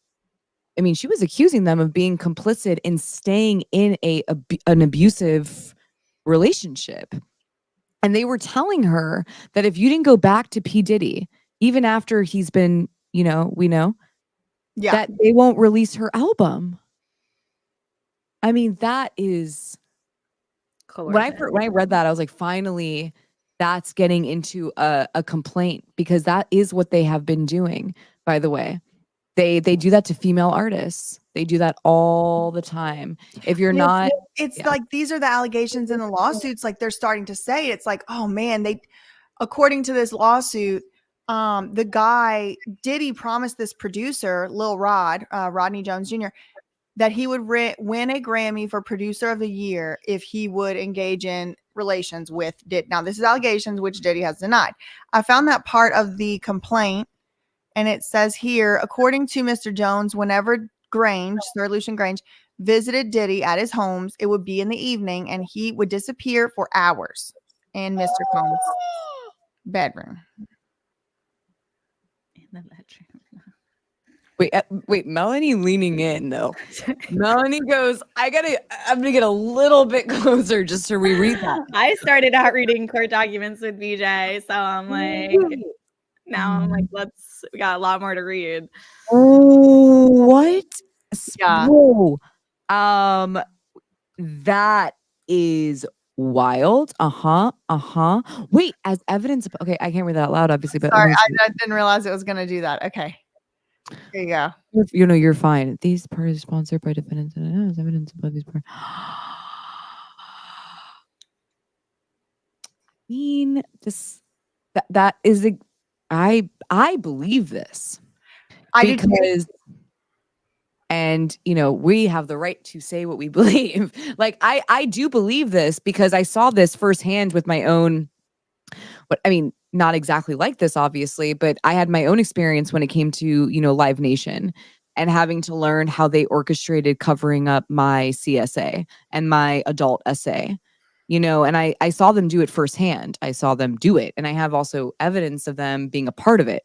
I mean, she was accusing them of being complicit in staying in an abusive relationship. And they were telling her that if you didn't go back to P. Diddy, even after he's been, you know, that they won't release her album. I mean, that is... When I read that, I was like, finally, that's getting into a complaint, because that is what they have been doing, by the way. They do that to female artists. They do that all the time. If you're not... It's like, these are the allegations in the lawsuits. Like, they're starting to say, it's like, oh man, according to this lawsuit, the guy, Diddy, promised this producer, Lil Rodney Jones Jr., that he would win a Grammy for Producer of the Year if he would engage in relations with Diddy. Now, this is allegations which Diddy has denied. I found that part of the complaint, and it says here, according to Mr. Jones, whenever Sir Lucian Grange, visited Diddy at his homes, it would be in the evening, and he would disappear for hours in Mr. Combs' bedroom. In the bedroom. Wait, Melanie leaning in though. Melanie goes, I'm gonna get a little bit closer just to reread that. I started out reading court documents with BJ, so I'm like, now I'm like, we got a lot more to read. Oh, what? Yeah. Whoa. That is wild. Wait, as evidence of, okay, I can't read that out loud, obviously, but sorry, I didn't realize it was gonna do that. Okay. There you go. You know, you're fine. These parties sponsored by defendants and as evidence above these parties. I mean, that is I believe this. I do too. And, we have the right to say what we believe. Like, I do believe this because I saw this firsthand with my own, not exactly like this, obviously, but I had my own experience when it came to, Live Nation and having to learn how they orchestrated covering up my CSA and my adult essay, and I saw them do it firsthand. I saw them do it. And I have also evidence of them being a part of it.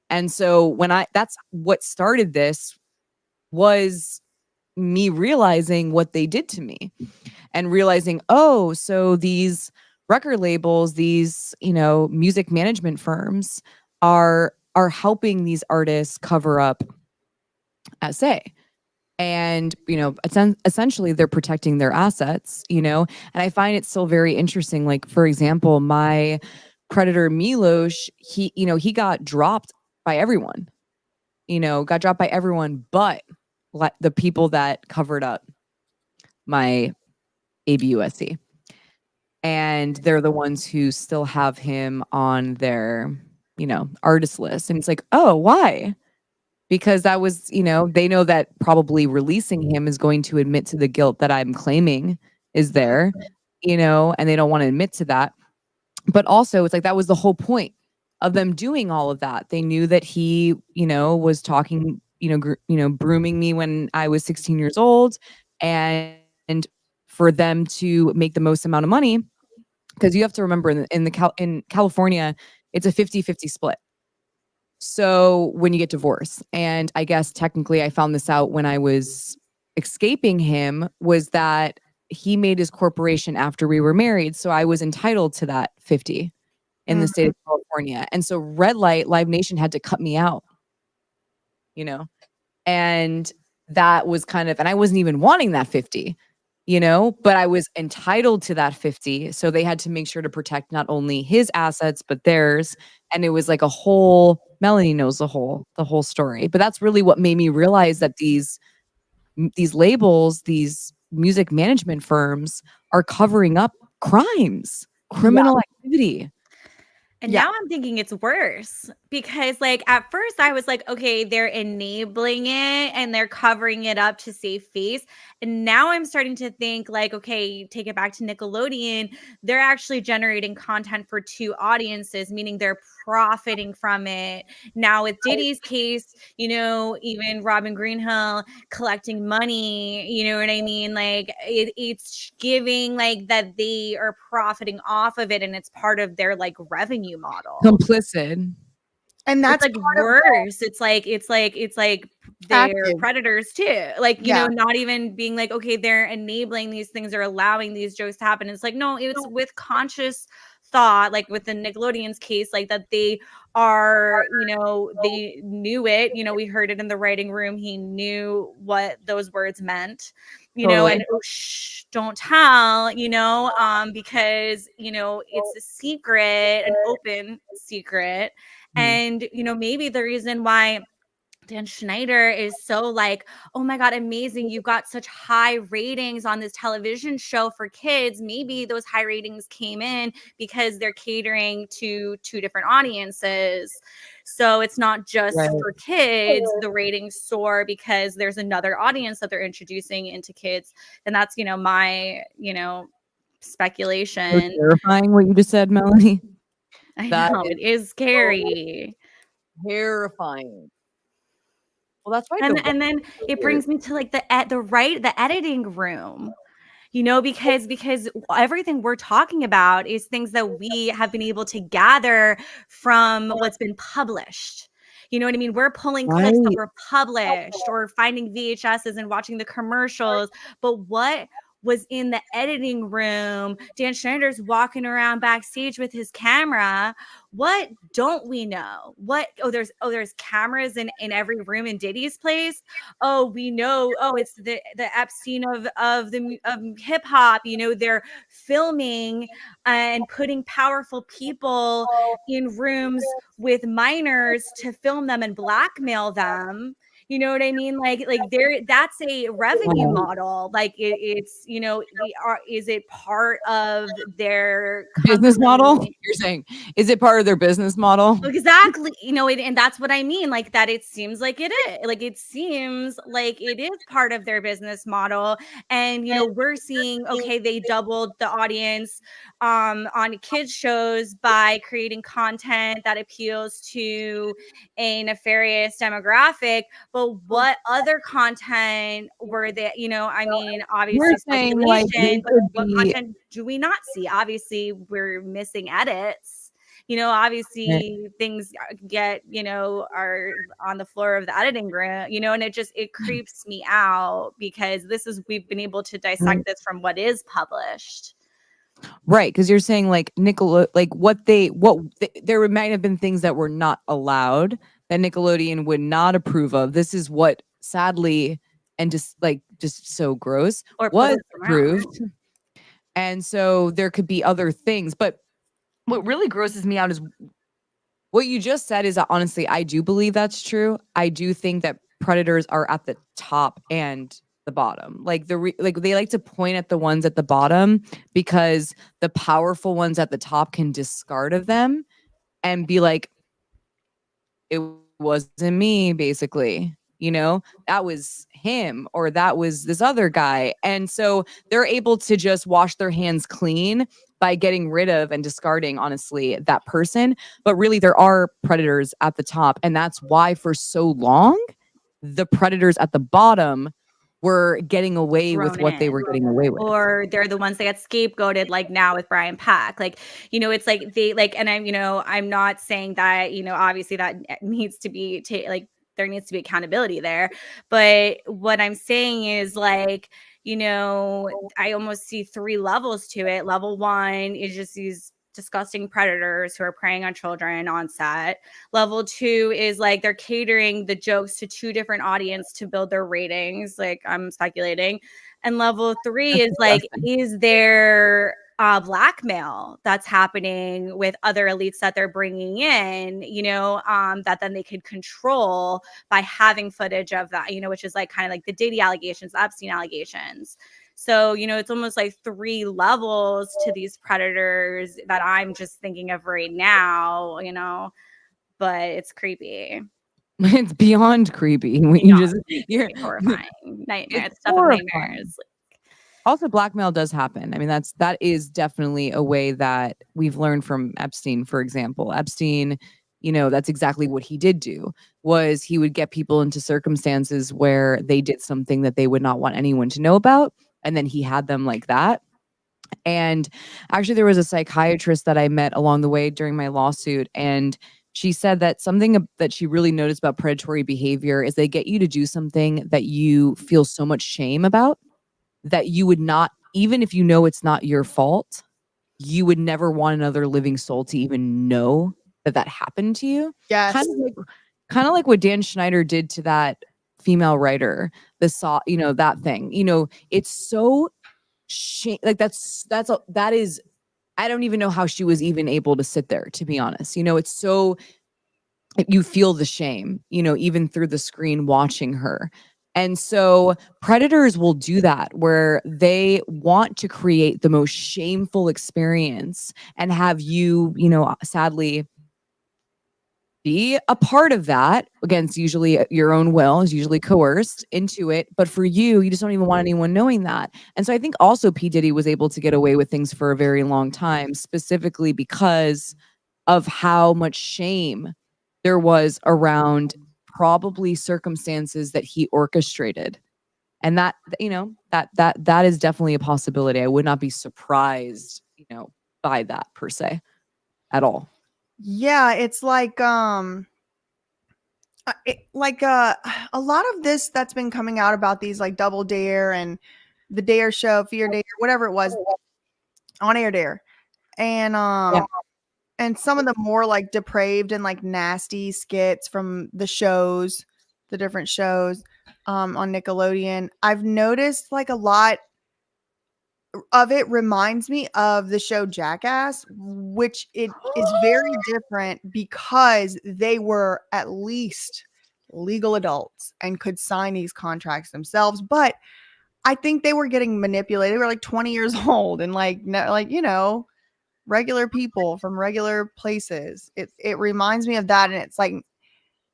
And so that's what started this, was me realizing what they did to me and realizing, oh, so these record labels, these, music management firms are helping these artists cover up SA. And, essentially they're protecting their assets, and I find it still very interesting. Like, for example, my predator Milos, he got dropped by everyone, but the people that covered up my ABUSC. And they're the ones who still have him on their, artist list. And it's like, oh, why? Because that was, they know that probably releasing him is going to admit to the guilt that I'm claiming is there, and they don't want to admit to that. But also, it's like that was the whole point of them doing all of that. They knew that he, was talking, grooming me when I was 16 years old, and for them to make the most amount of money, because you have to remember in California, it's a 50-50 split. So when you get divorced, and I guess technically I found this out when I was escaping him, was that he made his corporation after we were married. So I was entitled to that 50 in the state of California. And so Red Light, Live Nation had to cut me out, and that was and I wasn't even wanting that 50, but I was entitled to that 50. So they had to make sure to protect not only his assets, but theirs. And it was like Melanie knows the whole story. But that's really what made me realize that these labels, these music management firms, are covering up criminal activity. And now I'm thinking it's worse, because like at first I was like, okay, they're enabling it and they're covering it up to save face. And now I'm starting to think like, okay, take it back to Nickelodeon. They're actually generating content for two audiences, meaning they're profiting from it. Now with Diddy's case, even Robin Greenhill collecting money, you know what I mean? Like it's giving like that they are profiting off of it, and it's part of their like revenue model. Complicit. And that's like worse. It's like they're active predators too. Like, not even being like, okay, they're enabling these things or allowing these jokes to happen. It's like, no, it's with conscious thought, like with the Nickelodeon's case, like that they are, they knew it. We heard it in the writing room. He knew what those words meant, Totally. and shh, don't tell, because, it's a secret, an open secret. And, maybe the reason why Dan Schneider is so like, oh my God, amazing. You've got such high ratings on this television show for kids. Maybe those high ratings came in because they're catering to two different audiences. So it's not just for kids, the ratings soar because there's another audience that they're introducing into kids. And that's, my, speculation. So terrifying what you just said, Melanie. I know, it is scary. Terrifying. Well, that's right. And then it brings me to like the editing room, because everything we're talking about is things that we have been able to gather from what's been published. You know what I mean? We're pulling clips that were published or finding VHSs and watching the commercials. But what was in the editing room? Dan Schneider's walking around backstage with his camera. What don't we know? There's cameras in every room in Diddy's place. Oh, we know. Oh, it's the Epstein of hip hop. They're filming and putting powerful people in rooms with minors to film them and blackmail them. You know what I mean? Like there, that's a revenue model. Like it's, you know, is it part of their Business model? company? You're saying, is it part of their business model? Exactly. You know, and that's what I mean. Like that it seems like it is. Like it seems like it is part of their business model. And you know, we're seeing, okay, they doubled the audience on kids shows by creating content that appeals to a nefarious demographic. But what other content were they, you know, I mean, obviously We're saying like speculation, but what content do we not see? Obviously, we're missing edits. You know, obviously things get, you know, are on the floor of the editing room, you know, and it creeps me out because we've been able to dissect this from what is published. Right, because you're saying like like there might have been things that were not allowed that Nickelodeon would not approve of. This is what sadly and just so gross Or was published around. approved. And so there could be other things, but what really grosses me out is what you just said is that honestly, I do believe that's true. I do think that predators are at the top and the bottom. Like they like to point at the ones at the bottom because the powerful ones at the top can discard of them and be like, it wasn't me, basically. You know, that was him or that was this other guy. And so they're able to just wash their hands clean by getting rid of and discarding, honestly, that person. But really, there are predators at the top. And that's why for so long, the predators at the bottom were getting away with what they were getting away with. Or they're the ones that get scapegoated, like now with Brian Pack. Like, you know, it's like they like, and I'm, you know, I'm not saying that, you know, obviously that needs to be like, there needs to be accountability there. But what I'm saying is like, you know, I almost see 3 levels to it. Level 1 is just these disgusting predators who are preying on children on set. Level 2 is like they're catering the jokes to 2 different audience to build their ratings. Like I'm speculating. And level 3 is like, is there blackmail that's happening with other elites that they're bringing in, you know, that then they could control by having footage of that, you know, which is like kind of like the Diddy allegations, the Epstein allegations. So, you know, it's almost like 3 levels to these predators that I'm just thinking of right now, you know, but it's creepy. It's beyond creepy. You're horrifying. Nightmares, stuff of nightmares. Also, blackmail does happen. I mean, that is definitely a way that we've learned from Epstein, for example. Epstein, you know, that's exactly what he did do, was he would get people into circumstances where they did something that they would not want anyone to know about. And then he had them like that. And actually, there was a psychiatrist that I met along the way during my lawsuit. And she said that something that she really noticed about predatory behavior is they get you to do something that you feel so much shame about that you would not, even if you know it's not your fault, you would never want another living soul to even know that happened to you. Yes. Kind of like what Dan Schneider did to that female writer, you know, that thing. You know, it's so like that is, I don't even know how she was even able to sit there, to be honest. You know, it's so, you feel the shame, you know, even through the screen watching her. And so predators will do that where they want to create the most shameful experience and have you, you know, sadly be a part of that. Again, it's usually your own will, is usually coerced into it. But for you, you just don't even want anyone knowing that. And so I think also P. Diddy was able to get away with things for a very long time, specifically because of how much shame there was around probably circumstances that he orchestrated. And that, you know, that is definitely a possibility. I would not be surprised, you know, by that per se at all. Yeah, it's like a lot of this that's been coming out about these like Double Dare and the Dare Show, Fear Dare, whatever it was, On Air Dare, and and some of the more like depraved and like nasty skits from the shows, the different shows on Nickelodeon. I've noticed like a lot of it reminds me of the show Jackass, which it is very different because they were at least legal adults and could sign these contracts themselves. But I think they were getting manipulated. They were like 20 years old and like, you know, regular people from regular places. It reminds me of that. And it's like,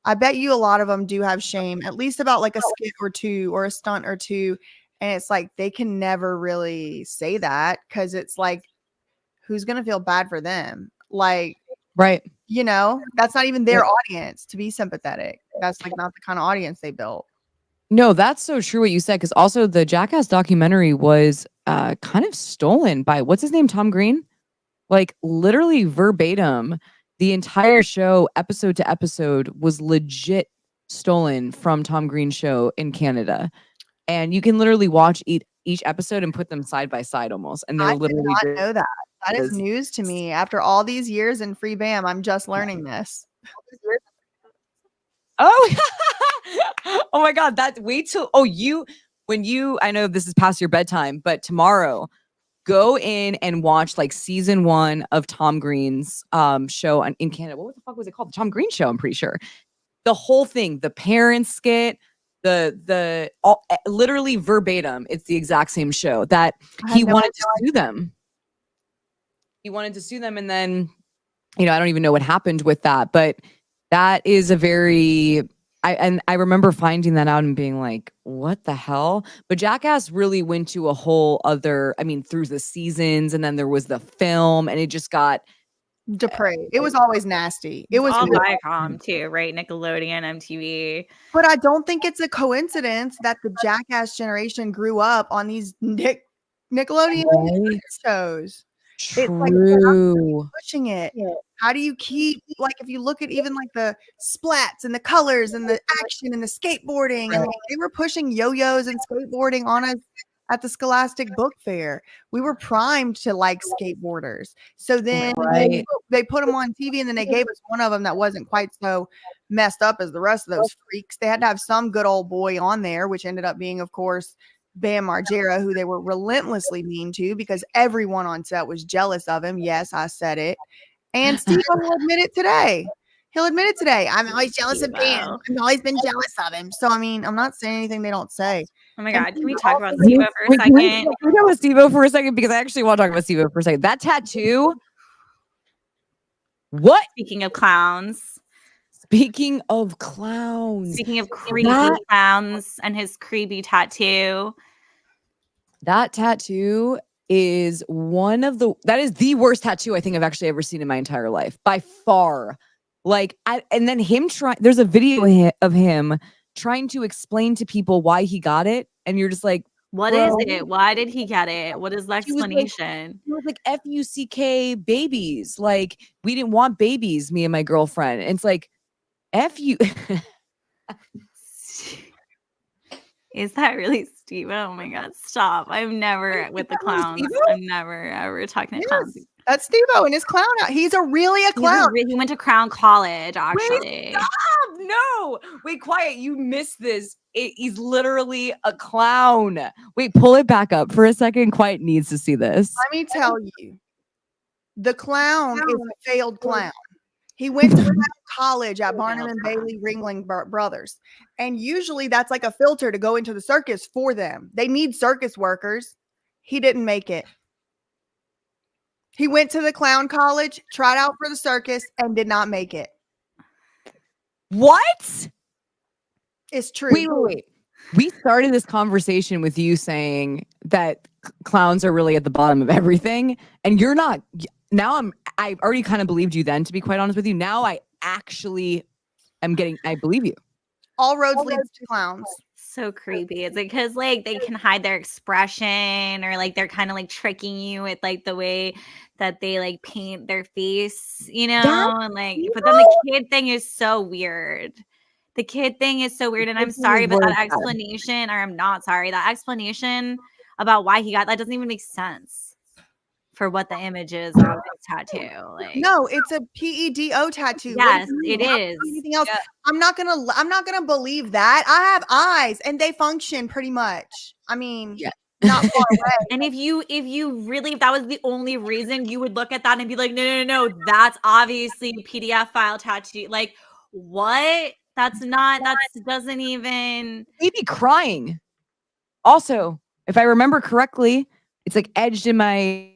I bet you a lot of them do have shame, at least about like a skit or two or a stunt or two. And it's like, they can never really say that because it's like, who's going to feel bad for them? Like, Right. you know, that's not even their audience to be sympathetic. That's like not the kind of audience they built. No, that's so true what you said. Because also the Jackass documentary was kind of stolen by, what's his name? Tom Green? Like literally verbatim. The entire show, episode to episode, was legit stolen from Tom Green's show in Canada. And you can literally watch each episode and put them side by side almost. And they're I did literally not know that. That is news to me. After all these years in Free Bam, I'm just learning this. Oh, oh my God. That wait till I know this is past your bedtime, but tomorrow go in and watch like season 1 of Tom Green's show in Canada. What the fuck was it called? The Tom Green Show, I'm pretty sure. The whole thing, the parents skit, literally verbatim, it's the exact same show that he wanted to sue them. He wanted to sue them, and then, you know, I don't even know what happened with that, but that is a very I remember finding that out and being like, what the hell? But Jackass really went to a whole other, I mean, through the seasons, and then there was the film, and it just got depraved. It was always nasty. It was all Viacom too, right? Nickelodeon, MTV. But I don't think it's a coincidence that the Jackass generation grew up on these Nickelodeon shows. True. It's like they're pushing it. How do you keep, like, if you look at even like the splats and the colors and the action and the skateboarding, and they were pushing yo-yos and skateboarding on us at the Scholastic Book Fair. We were primed to like skateboarders. So then they put them on TV, and then they gave us one of them that wasn't quite so messed up as the rest of those freaks. They had to have some good old boy on there, which ended up being, of course, Bam Margera, who they were relentlessly mean to because everyone on set was jealous of him. Yes, I said it. And Steve will admit it today. He'll admit it today. I'm always jealous of Bam. I've always been jealous of him. So, I mean, I'm not saying anything they don't say. Oh my God. Can we talk about Steve-O for a second? Can we talk about Steve-O for a second? Because I actually want to talk about Steve-O for a second. That tattoo. What? Speaking of clowns. Speaking of clowns. Speaking of creepy clowns and his creepy tattoo. That tattoo is that is the worst tattoo I think I've actually ever seen in my entire life. By far. Like, and then there's a video of him trying to explain to people why he got it. And you're just like, what is it? Why did he get it? What is the explanation? It was like FUCK babies. Like, we didn't want babies, me and my girlfriend. And it's like, FU. Is that really Steve? Oh my God, stop. I'm never with the clowns. I'm never ever talking to clowns. That's Steve-O and his clown out. He's really a clown. He went to Crown College, actually. Wait, stop! No! Wait, quiet. You missed this. He's literally a clown. Wait, pull it back up for a second. Quiet needs to see this. Let me tell you. The clown is a failed clown. He went to college at Barnum and Bailey Ringling Brothers. And usually that's like a filter to go into the circus for them. They need circus workers. He didn't make it. He went to the clown college, tried out for the circus, and did not make it. What? It's true. Wait. We started this conversation with you saying that clowns are really at the bottom of everything. And you're not. Now I've already kind of believed you then, to be quite honest with you. Now I actually I believe you. All roads lead to clowns. So creepy. It's like, because like they can hide their expression, or like they're kind of like tricking you with like the way that they like paint their face, you know, and like, but then the kid thing is so weird. The kid thing is so weird. And I'm sorry, but that explanation, or I'm not sorry, that explanation about why he got that doesn't even make sense for what the image is of his tattoo. Like, no, it's a PEDO tattoo. Yes, it is. Anything else? Yeah. I'm not gonna believe that. I have eyes and they function pretty much. I mean, not far away. And if that was the only reason, you would look at that and be like, no, that's obviously a PDF file tattoo. Like, what? That's not, that doesn't even. Maybe crying. Also, if I remember correctly, it's like edged in my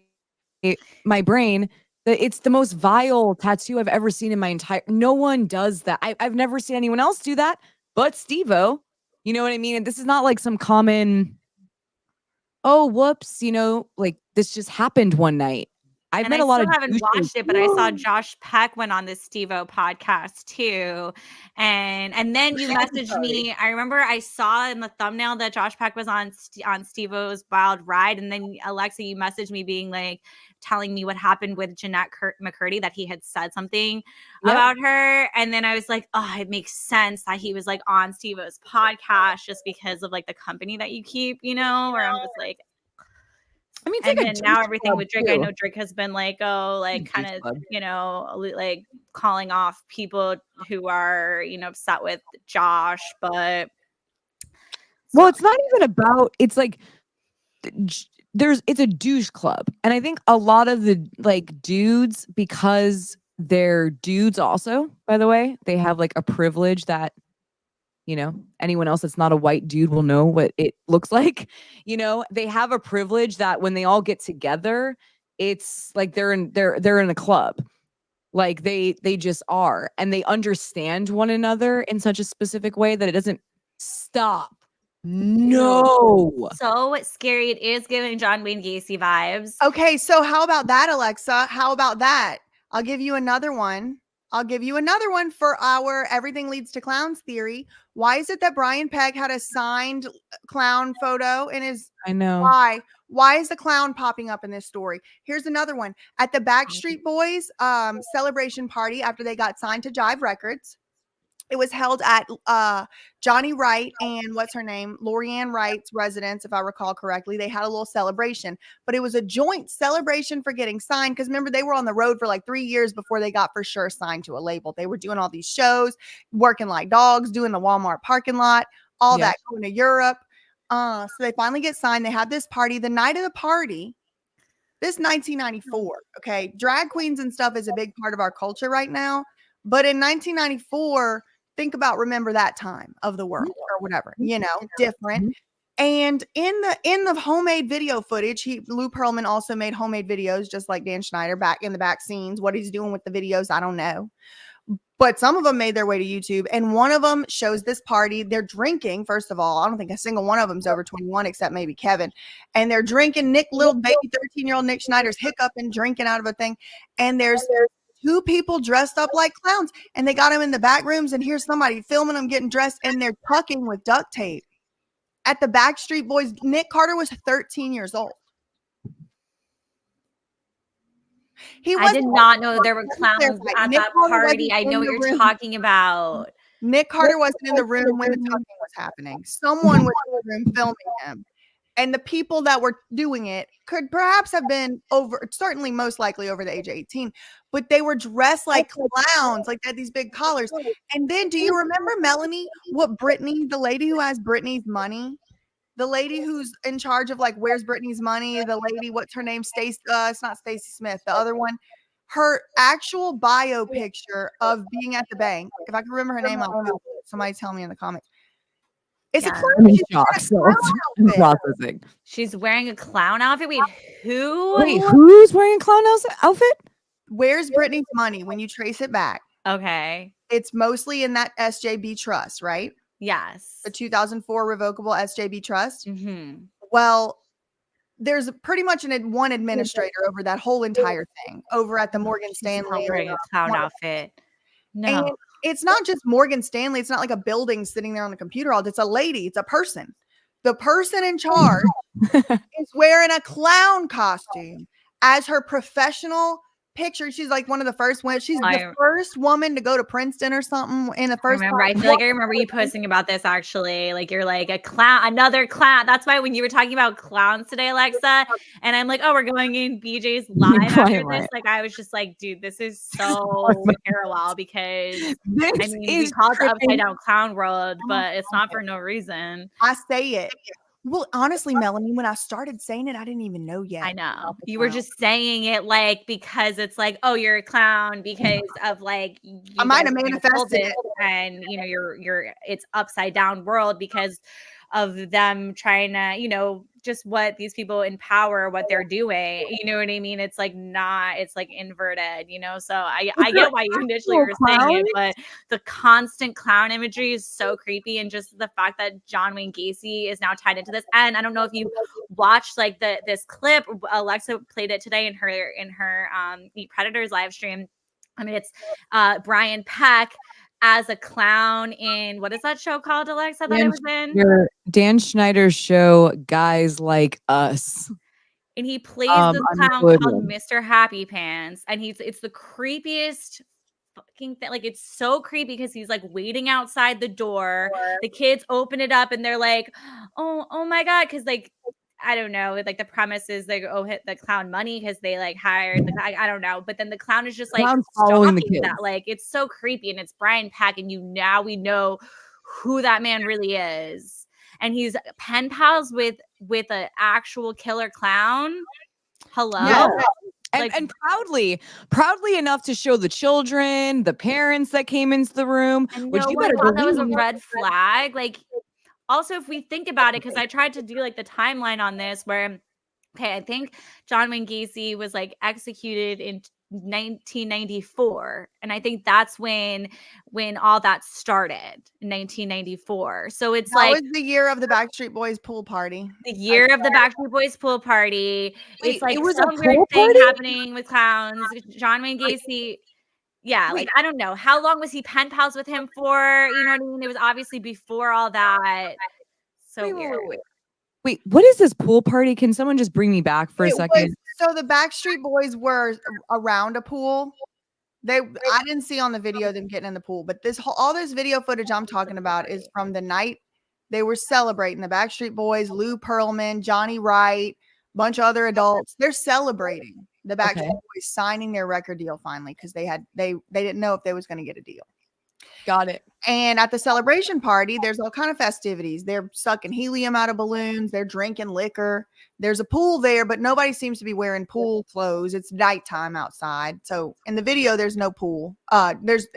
brain that it's the most vile tattoo I've ever seen in my entire. No one does that. I've never seen anyone else do that, but Steve-O. You know what I mean? And this is not like some common. Oh, whoops! You know, like this just happened one night. I've met a lot of. I haven't watched it, but I saw Josh Peck went on this Steve-O podcast too, and then you messaged me. I remember I saw in the thumbnail that Josh Peck was on Steve-O's Wild Ride, and then Alexa, you messaged me being like, telling me what happened with Jeanette McCurdy, that he had said something about her, and then I was like, oh, it makes sense that he was like on Steve-O's podcast just because of like the company that you keep, you know. Where I'm just like. I mean, and then now everything with Drake, I know Drake has been like, oh, like kind of, you know, like calling off people who are, you know, upset with Josh, but. Well, it's not even about, it's like, it's a douche club. And I think a lot of the like dudes, because they're dudes also, by the way, they have like a privilege that, you know, anyone else that's not a white dude will know what it looks like. You know, they have a privilege that when they all get together, it's like they're in a club. Like they just are, and they understand one another in such a specific way that it doesn't stop. No. So scary. It is giving John Wayne Gacy vibes. Okay, so how about that, Alexa? How about that? I'll give you another one. For our everything leads to clowns theory. Why is it that Brian Pegg had a signed clown photo in his? I know. Why is the clown popping up in this story? Here's another one. At the Backstreet Boys celebration party after they got signed to Jive Records. It was held at Johnny Wright and what's her name? Lorianne Wright's residence, if I recall correctly. They had a little celebration, but it was a joint celebration for getting signed. Because remember, they were on the road for like 3 years before they got for sure signed to a label. They were doing all these shows, working like dogs, doing the Walmart parking lot, all that, going to Europe. So they finally get signed. They have this party. The night of the party, this 1994, okay? Drag queens and stuff is a big part of our culture right now. But in 1994, think about remember that time of the world or whatever, you know, different. And in the homemade video footage, Lou Pearlman also made homemade videos, just like Dan Schneider, back in the back scenes. What he's doing with the videos, I don't know. But some of them made their way to YouTube. And one of them shows this party. They're drinking, first of all. I don't think a single one of them's over 21, except maybe Kevin. And they're drinking. Little baby 13-year-old Nick Schneider's hiccuping, drinking out of a thing. And there's 2 people dressed up like clowns, and they got them in the back rooms, and here's somebody filming them getting dressed, and they're tucking with duct tape. At the Backstreet Boys, Nick Carter was 13 years old. I did not know there were clowns at that party. I know what you're talking about. Nick Carter wasn't in the room when the tucking was happening. Someone was in the room filming him. And the people that were doing it could perhaps have been certainly most likely over the age of 18, but they were dressed like clowns, like they had these big collars. And then do you remember, Melanie, what Britney, the lady who has Britney's money, the lady who's in charge of like, where's Britney's money? The lady, what's her name? It's not Stacey Smith, the other one. Her actual bio picture of being at the bank, if I can remember her name, I'll Google it. Somebody tell me in the comments. It's a clown. I'm in shock. So I'm processing. She's wearing a clown outfit. Wait, who's wearing a clown outfit? Where's Britney's money when you trace it back? Okay. It's mostly in that SJB trust, right? Yes. The 2004 revocable SJB trust. Mm-hmm. Well, there's pretty much one administrator over that whole entire thing over at the Morgan Stanley. Wearing a clown outfit. No. And it's not just Morgan Stanley. It's not like a building sitting there on the computer all day. It's a lady. It's a person. The person in charge is wearing a clown costume as her professional picture. She's like one of the first women. She's the first woman to go to Princeton or something in the first. I feel like I remember you posting about this actually. Like you're like a clown, another clown. That's why when you were talking about clowns today, Alexa, and I'm like, oh, we're going in BJ's live after this. Like I was just like, dude, this is so parallel because we call it the upside down clown world, but it's not for no reason. I say it. Well, honestly, Melanie, when I started saying it, I didn't even know yet. I know. about the You were clown. just saying it like because it's like, oh, you're a clown because of like I might have guys are being manifested cultists and you know you're it's upside down world because of them trying to, you know, just what these people in power, what they're doing. You know what I mean? It's like not, it's like inverted, you know. So I get why you initially were saying it, but the constant clown imagery is so creepy, and just the fact that John Wayne Gacy is now tied into this. And I don't know if you watched like this clip. Alexa played it today in her Eat Predators live stream. I mean, it's Brian Peck as a clown in, what is that show called, Alexa, that I was in? Dan Schneider's show, Guys Like Us. And he plays this on clown called Nickelodeon. Mr. Happy Pants. And it's the creepiest fucking thing. Like, it's so creepy because he's like waiting outside the door. The kids open it up and they're like, oh my God. Cause like, I don't know. Like the premise is they hit the clown money because they like hired the I don't know. But then the clown is just like Clown's following the stalking kids. that. Like, it's so creepy. And it's Brian Peck. And we know who that man really is. And he's pen pals with an actual killer clown. Hello. Yeah. And proudly enough to show the children, the parents that came into the room, and which no you one better thought that was a believe. red flag. Like, also, if we think about it, because I tried to do like the timeline on this, where okay, I think John Wayne Gacy was like executed in 1994, and I think that's when all that started in 1994. So it's That like was the year of the Backstreet Boys pool party. the year of the Backstreet Boys pool party. Wait, It's like it was a some weird pool thing party? happening with clowns. John Wayne Gacy. Yeah, like I don't know. How long was he pen pals with him for? You know what I mean? It was obviously before all that. So weird. Wait, what is this pool party? Can someone just bring me back for a second? So the Backstreet Boys were around a pool. I didn't see on the video them getting in the pool, but all this video footage I'm talking about is from the night they were celebrating. The Backstreet Boys, Lou Pearlman, Johnny Wright, bunch of other adults. They're celebrating the Backstreet Boys signing their record deal finally because they didn't know if they was going to get a deal. Got it. And at the celebration party, there's all kind of festivities. They're sucking helium out of balloons. They're drinking liquor. There's a pool there, but nobody seems to be wearing pool clothes. It's nighttime outside. So in the video, there's no pool. There's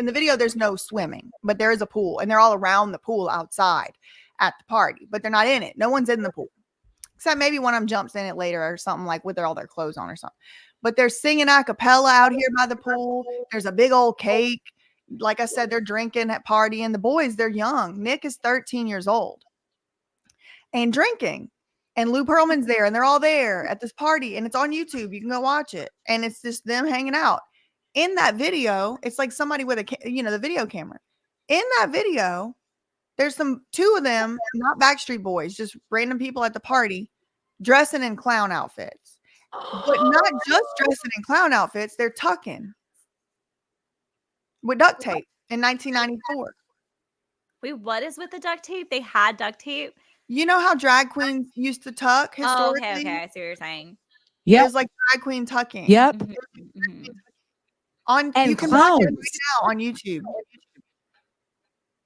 no swimming, but there is a pool, and they're all around the pool outside at the party, but they're not in it. No one's in the pool, except maybe one of them jumps in it later or something, like with all their clothes on or something. But they're singing a cappella out here by the pool. There's a big old cake. Like I said, they're drinking at partying. The boys, they're young. Nick is 13 years old and drinking. And Lou Pearlman's there, and they're all there at this party, and it's on YouTube. You can go watch it. And it's just them hanging out. In that video, it's like somebody with the video camera. In that video, there's two of them, not Backstreet Boys, just random people at the party dressing in clown outfits. But not just dressing in clown outfits, they're tucking with duct tape in 1994. Wait, what is with the duct tape? They had duct tape? You know how drag queens used to tuck historically? Oh, okay. I see what you're saying. Yeah. It was like drag queen tucking. Yep. Mm-hmm. You can watch it right now on YouTube.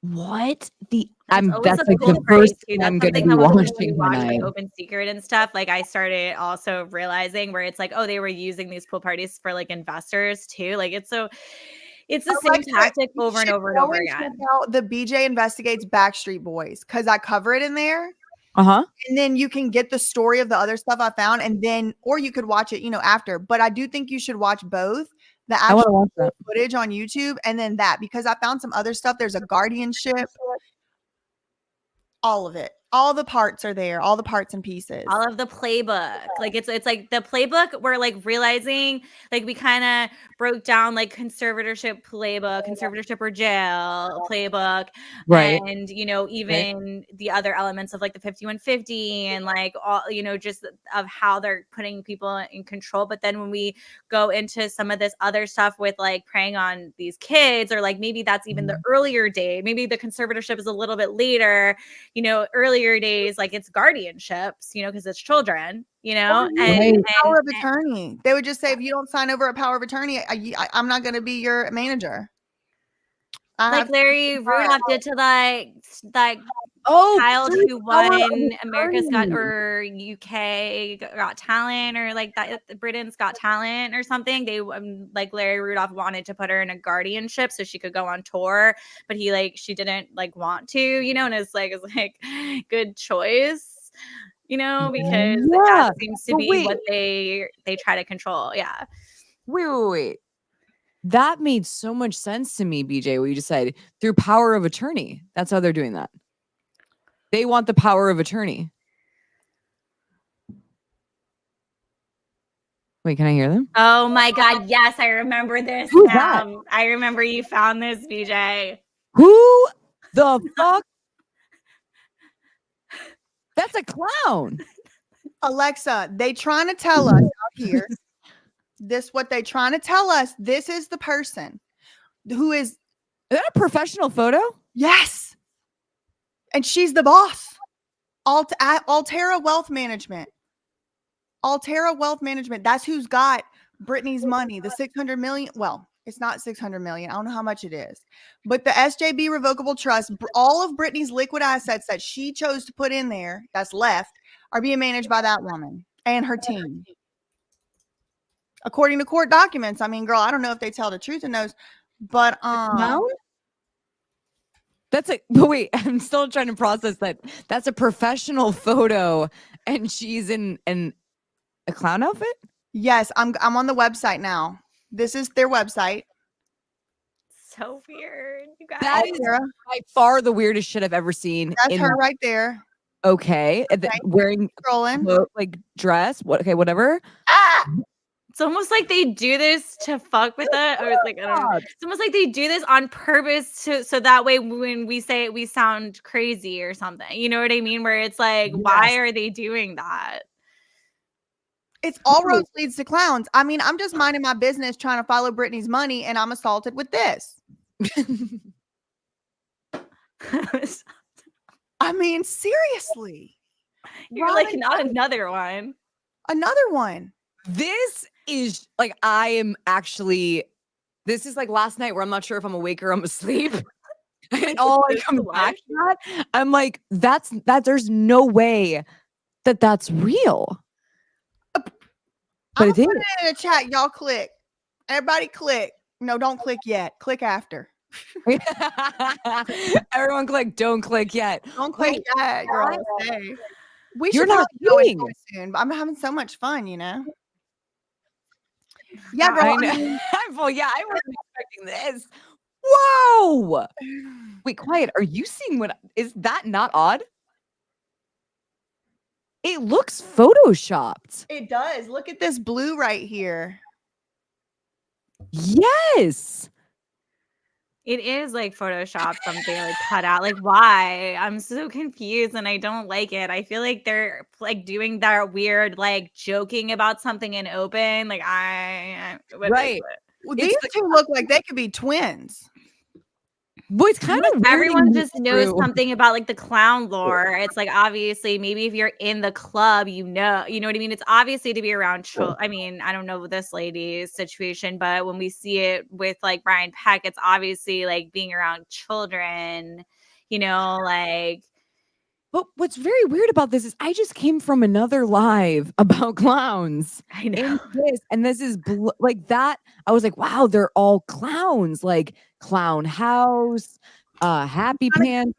What? That's like the first thing I'm going to be watching like Open Secret and stuff. Like I started also realizing where it's like, oh, they were using these pool parties for like investors too. Like it's the same tactic over and over and over again. The BJ Investigates Backstreet Boys, because I cover it in there. And then you can get the story of the other stuff I found, and then, or you could watch it, after. But I do think you should watch both. The actual footage on YouTube and then that, because I found some other stuff. There's a guardianship. All of it. All the parts are there. All the parts and pieces. All of the playbook. Like it's like the playbook. We're like realizing, like we kind of broke down like conservatorship playbook, conservatorship or jail playbook, right? And even the other elements of like the 5150 and like all just of how they're putting people in control. But then when we go into some of this other stuff with like preying on these kids, or like maybe that's even the earlier day, maybe the conservatorship is a little bit later, earlier days, like it's guardianships, because it's children, and power of attorney. They would just say, if you don't sign over a power of attorney, I'm not going to be your manager. Like Larry Rudolph did to like child through who the power of won America's Got attorney. or UK Got Talent or like that Britain's Got Talent or something. They like Larry Rudolph wanted to put her in a guardianship so she could go on tour, but she didn't like want to, and it's like good choice, because that seems to be what they try to control. Yeah. Wait. That made so much sense to me, BJ, what you just said. Through power of attorney. That's how they're doing that. They want the power of attorney. Wait, can I hear them? Oh my God. Yes, I remember this Who's now. that? I remember you found this, BJ. Who the fuck? That's a clown. Alexa, they trying to tell us out here. What they trying to tell us. This is the person who is. Is that a professional photo? Yes. And she's the boss. Altera Wealth Management. Altera Wealth Management. That's who's got Britney's money. The 600 million. Well, it's not 600 million. I don't know how much it is. But the SJB Revocable Trust, all of Britney's liquid assets that she chose to put in there, that's left, are being managed by that woman and her team. According to court documents. I mean, girl, I don't know if they tell the truth in those, but That's but wait, I'm still trying to process that. That's a professional photo and she's in a clown outfit? Yes, I'm on the website now. This is their website. So weird. You guys. That is by far the weirdest shit I've ever seen. That's her right there. Okay. Wearing scrolling like dress. What? Okay, whatever. It's almost like they do this to fuck with it, or it's like I don't know. It's almost like they do this on purpose so that way when we say it, we sound crazy or something. You know what I mean? Where it's like, why are they doing that? It's all roads leads to clowns. I mean, I'm just minding my business trying to follow Britney's money, and I'm assaulted with this. I mean, seriously. You're like, not another one. Another one. This is like, this is like last night where I'm not sure if I'm awake or I'm asleep. And all I come back to that, I'm like, there's no way that's real. I'm putting it in the chat. Y'all click. Everybody click. No, don't click yet. Click after. Everyone click. Don't click yet. Don't click yet. You're all safe. We You're should not kidding. Soon, but I'm having so much fun, Yeah, bro. I know. I wasn't expecting this. Whoa. Wait, quiet. Are you seeing is that not odd? It looks photoshopped. It does. Look at this blue right here. Yes. It is like Photoshop, something like cut out. Like, why? I'm so confused and I don't like it. I feel like they're like doing that weird, like joking about something in open. Like, right. Well, these two look like they could be twins. Well, it's kind of weird. Everyone just knows something about like the clown lore. It's like, obviously, maybe if you're in the club, you know what I mean? It's obviously to be around children. I mean, I don't know this lady's situation, but when we see it with like Brian Peck, it's obviously like being around children, like. But what's very weird about this is I just came from another live about clowns. I know. And this is like that. I was like, wow, they're all clowns, like Clown House, Happy Pan.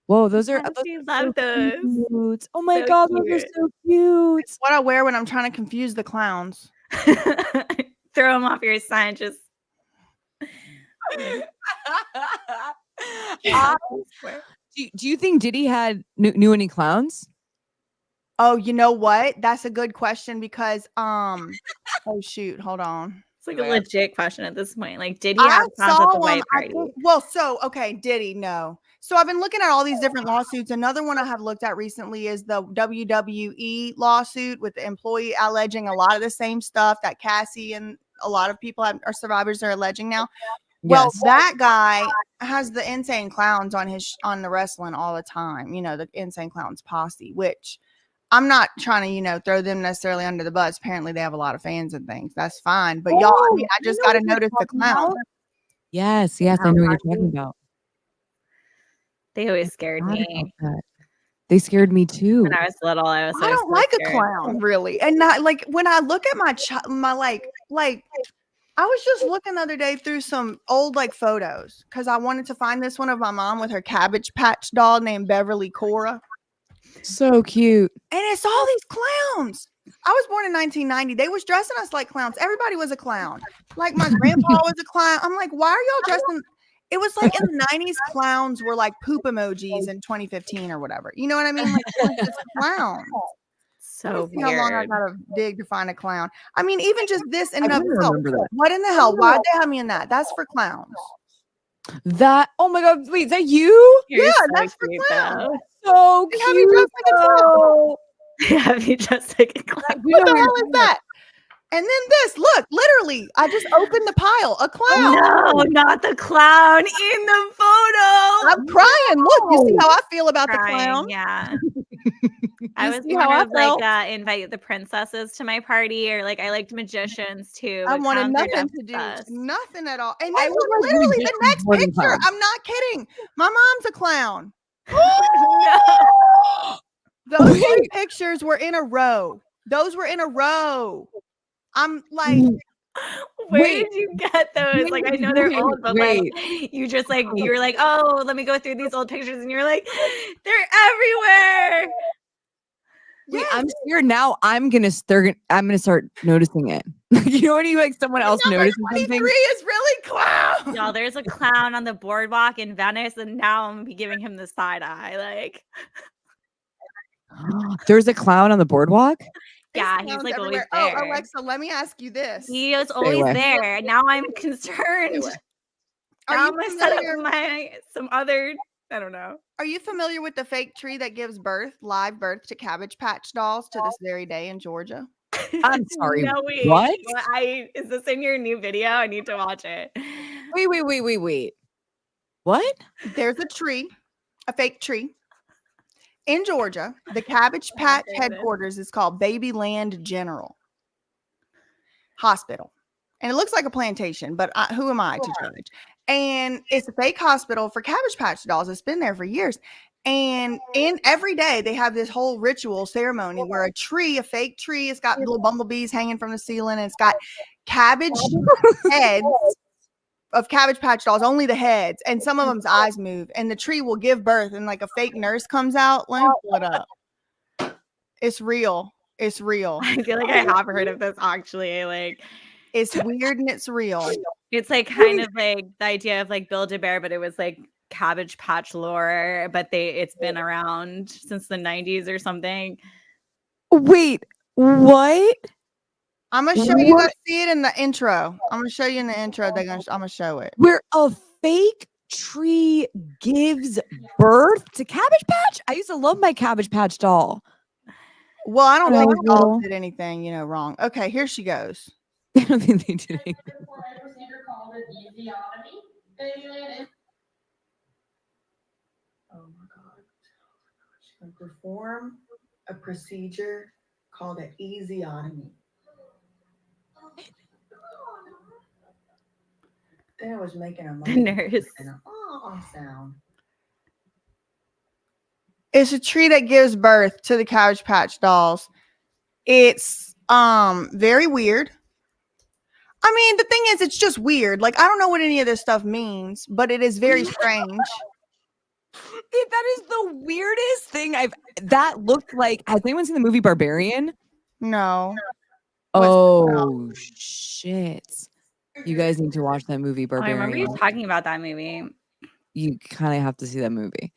Whoa, those are. Love those. Cute. Oh my God, those are so cute. It's what I wear when I'm trying to confuse the clowns. Throw them off your sign. Just. Do you think Diddy knew any clowns? Oh, you know what? That's a good question because oh shoot, hold on. It's like a legit question at this point. Like, did he have clowns at the white party? Diddy, no. So I've been looking at all these different lawsuits. Another one I have looked at recently is the WWE lawsuit with the employee alleging a lot of the same stuff that Cassie and a lot of people are survivors are alleging now. Well, that guy has the Insane Clowns on the wrestling all the time. The Insane Clowns posse, which I'm not trying to, throw them necessarily under the bus. Apparently they have a lot of fans and things. That's fine. But y'all, I just got to notice the clown. Yes, I know what you're talking about. They always scared Forgot me. about that. They scared me too. When I was little, I was I always don't so like a scared. clown, really. And not like when I look at my like I was just looking the other day through some old like photos because I wanted to find this one of my mom with her Cabbage Patch doll named Beverly Cora. So cute. And it's all these clowns. I was born in 1990. They was dressing us like clowns. Everybody was a clown. Like my grandpa was a clown. I'm like, why are y'all dressing? It was like in the 90s, clowns were like poop emojis in 2015 or whatever. You know what I mean? Like it was just clowns. So See how long I weird. gotta dig to find a clown. I mean, even just this in I and of couldn't itself. remember that. What in the hell? Why'd they have me in that? That's for clowns. That, oh my God, wait, is that you? You're Yeah, so that's for cute, clowns. though. So They have me cute. dressed like a clown. though. Have you just like a clown? You What know the you're hell is that? And then this, look, literally, I just opened the pile, a clown. No, not the clown in the photo. I'm crying. Look, you see how I feel about the clown? Crying, yeah. I You was see one how I of like felt? invite the princesses to my party, or like I liked magicians too. I but wanted clowns are nothing to do, sus. nothing at all. And I then would look, like literally the magicians next more than picture. clowns. I'm not kidding. My mom's a clown. No. Those Wait. two pictures were in a row. Those were in a row. I'm like, Where Wait. did you get those? Like I know they're Wait, old, but wait. like you just like you were like, oh, let me go through these old pictures, and you're like, they're everywhere. Wait, yes. I'm scared now. I'm gonna start noticing it. You know when you like someone else Number notices 23 something? is really clown. Y'all, there's a clown on the boardwalk in Venice, and now I'm gonna be giving him the side eye. Like, There's a clown on the boardwalk. yeah, There's he's clowns like always everywhere. Oh, there. Alexa, let me ask you this. He is Stay always away. there. Now I'm concerned. Are Now you I'm gonna set up familiar? some other. I don't know. Are you familiar with the fake tree that gives live birth to Cabbage Patch dolls to this very day in Georgia? I'm sorry. No, wait. What? Is this in your new video? I need to watch it. Wait. What? There's a tree, a fake tree in Georgia. The Cabbage I have Patch heard of this. headquarters is called Babyland General Hospital. And it looks like a plantation, but who am I to judge? And it's a fake hospital for Cabbage Patch dolls. It's been there for years. And every day they have this whole ritual ceremony where a fake tree, it's got little bumblebees hanging from the ceiling, and it's got cabbage heads of Cabbage Patch dolls, only the heads, and some of them's eyes move, and the tree will give birth, and like a fake nurse comes out. Let me pull it up. It's real. It's real. I feel like I have heard of this actually. Like, It's weird and it's real. it's like kind of like the idea of like Build-A-Bear, but it was like Cabbage Patch lore, but it's been around since the 90s or something. Wait, what? I'm gonna show you. What? Guys see it in the intro. I'm gonna show you in the intro. I'm gonna show it. Where a fake tree gives birth to Cabbage Patch? I used to love my Cabbage Patch doll. Well, I don't When I think was the dolls little. did anything, wrong. Okay, here she goes. I don't think they did anything. Oh my God. She's going to perform a procedure called an easiotomy. Then I was making a The nurse. sound. It's a tree that gives birth to the Cabbage Patch dolls. It's very weird. I mean, the thing is, it's just weird. Like, I don't know what any of this stuff means, but it is very strange. That is the weirdest thing that looked like. Has anyone seen the movie Barbarian? No. What's that Oh shit. You guys need to watch that movie Oh, I remember Barbarian. you talking about that movie. You kind of have to see that movie.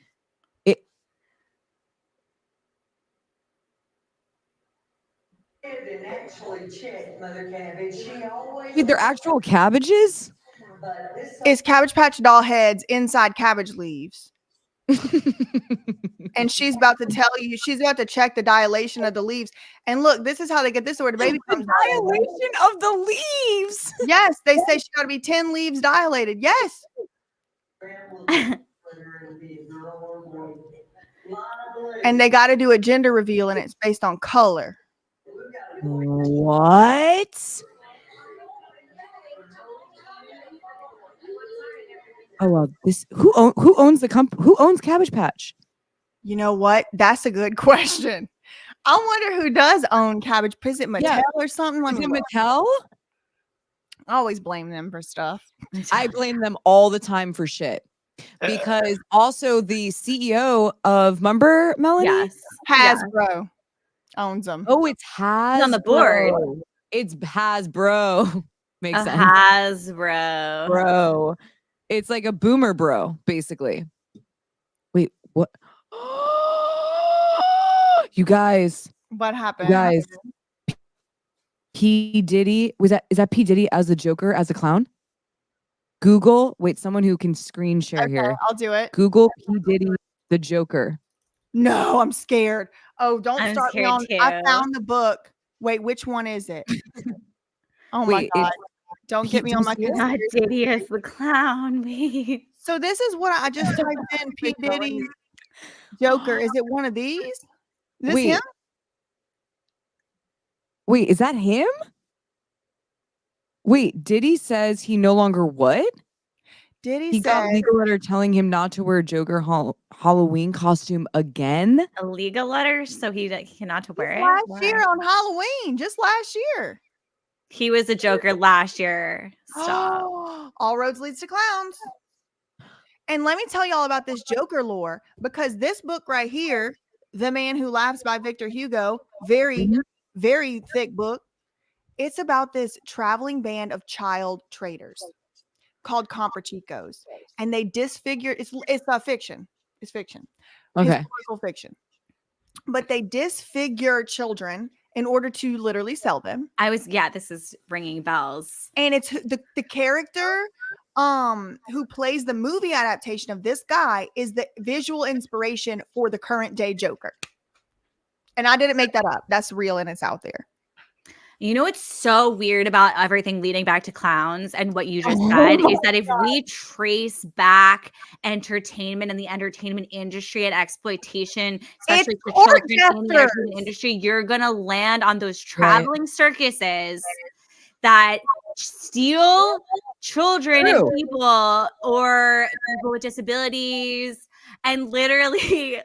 Didn't actually check Mother Cabbage. She always. Wait, they're actual cabbages? It's Cabbage Patch doll heads inside cabbage leaves. And she's about to tell you, she's about to check the dilation of the leaves. And look, this is how they get this where the baby comes out. Dilation of the leaves. Yes, they say she got to be 10 leaves dilated. Yes. And they got to do a gender reveal, and it's based on color. What? Oh, this who owns the company? Who owns Cabbage Patch? You know what? That's a good question. I wonder who does own Cabbage. Is it Mattel or something? Let Is me it look. Mattel? I always blame them for stuff. I blame them all the time for shit. Because also the CEO of Mumber, Melanie? Yes. Hasbro owns them. Oh, it's Hasbro. He's on the board. It's Hasbro. Makes A sense. Hasbro. Bro. It's like a boomer bro, basically. Wait, what? You guys. What happened? You guys. P. Diddy. Is that P. Diddy as the Joker, as a clown? Google. Wait, someone who can screen share here. I'll do it. Google P. Diddy, the Joker. No, I'm scared. Oh, don't I'm start me scared on. too. I found the book. Wait, which one is it? Oh Wait, my God. Don't get me on my Not Diddy as the clown. Wait. So this is what I just typed in. P. Diddy Joker. Is it one of these? Is this Wait. him? Wait, is that him? Wait, Diddy says he no longer what? Diddy He got a said legal letter telling him not to wear a Joker Halloween costume again. A legal letter, so he cannot to wear it. last year on Halloween, just last year. He was a Joker last year. Stop. All roads leads to clowns. And let me tell y'all about this Joker lore, because this book right here, The Man Who Laughs by Victor Hugo, very, very thick book. It's about this traveling band of child traders called Comprachicos, and they disfigure. It's fiction. It's fiction. Okay. Historical fiction. But they disfigure children in order to literally sell them. This is ringing bells. And it's the character who plays the movie adaptation of this guy is the visual inspiration for the current day Joker. And I didn't make that up. That's real and it's out there. You know what's so weird about everything leading back to clowns and what you just said is that if we trace back entertainment and the entertainment industry and exploitation, especially for children in the entertainment industry, you're going to land on those traveling circuses that steal children and people or people with disabilities and literally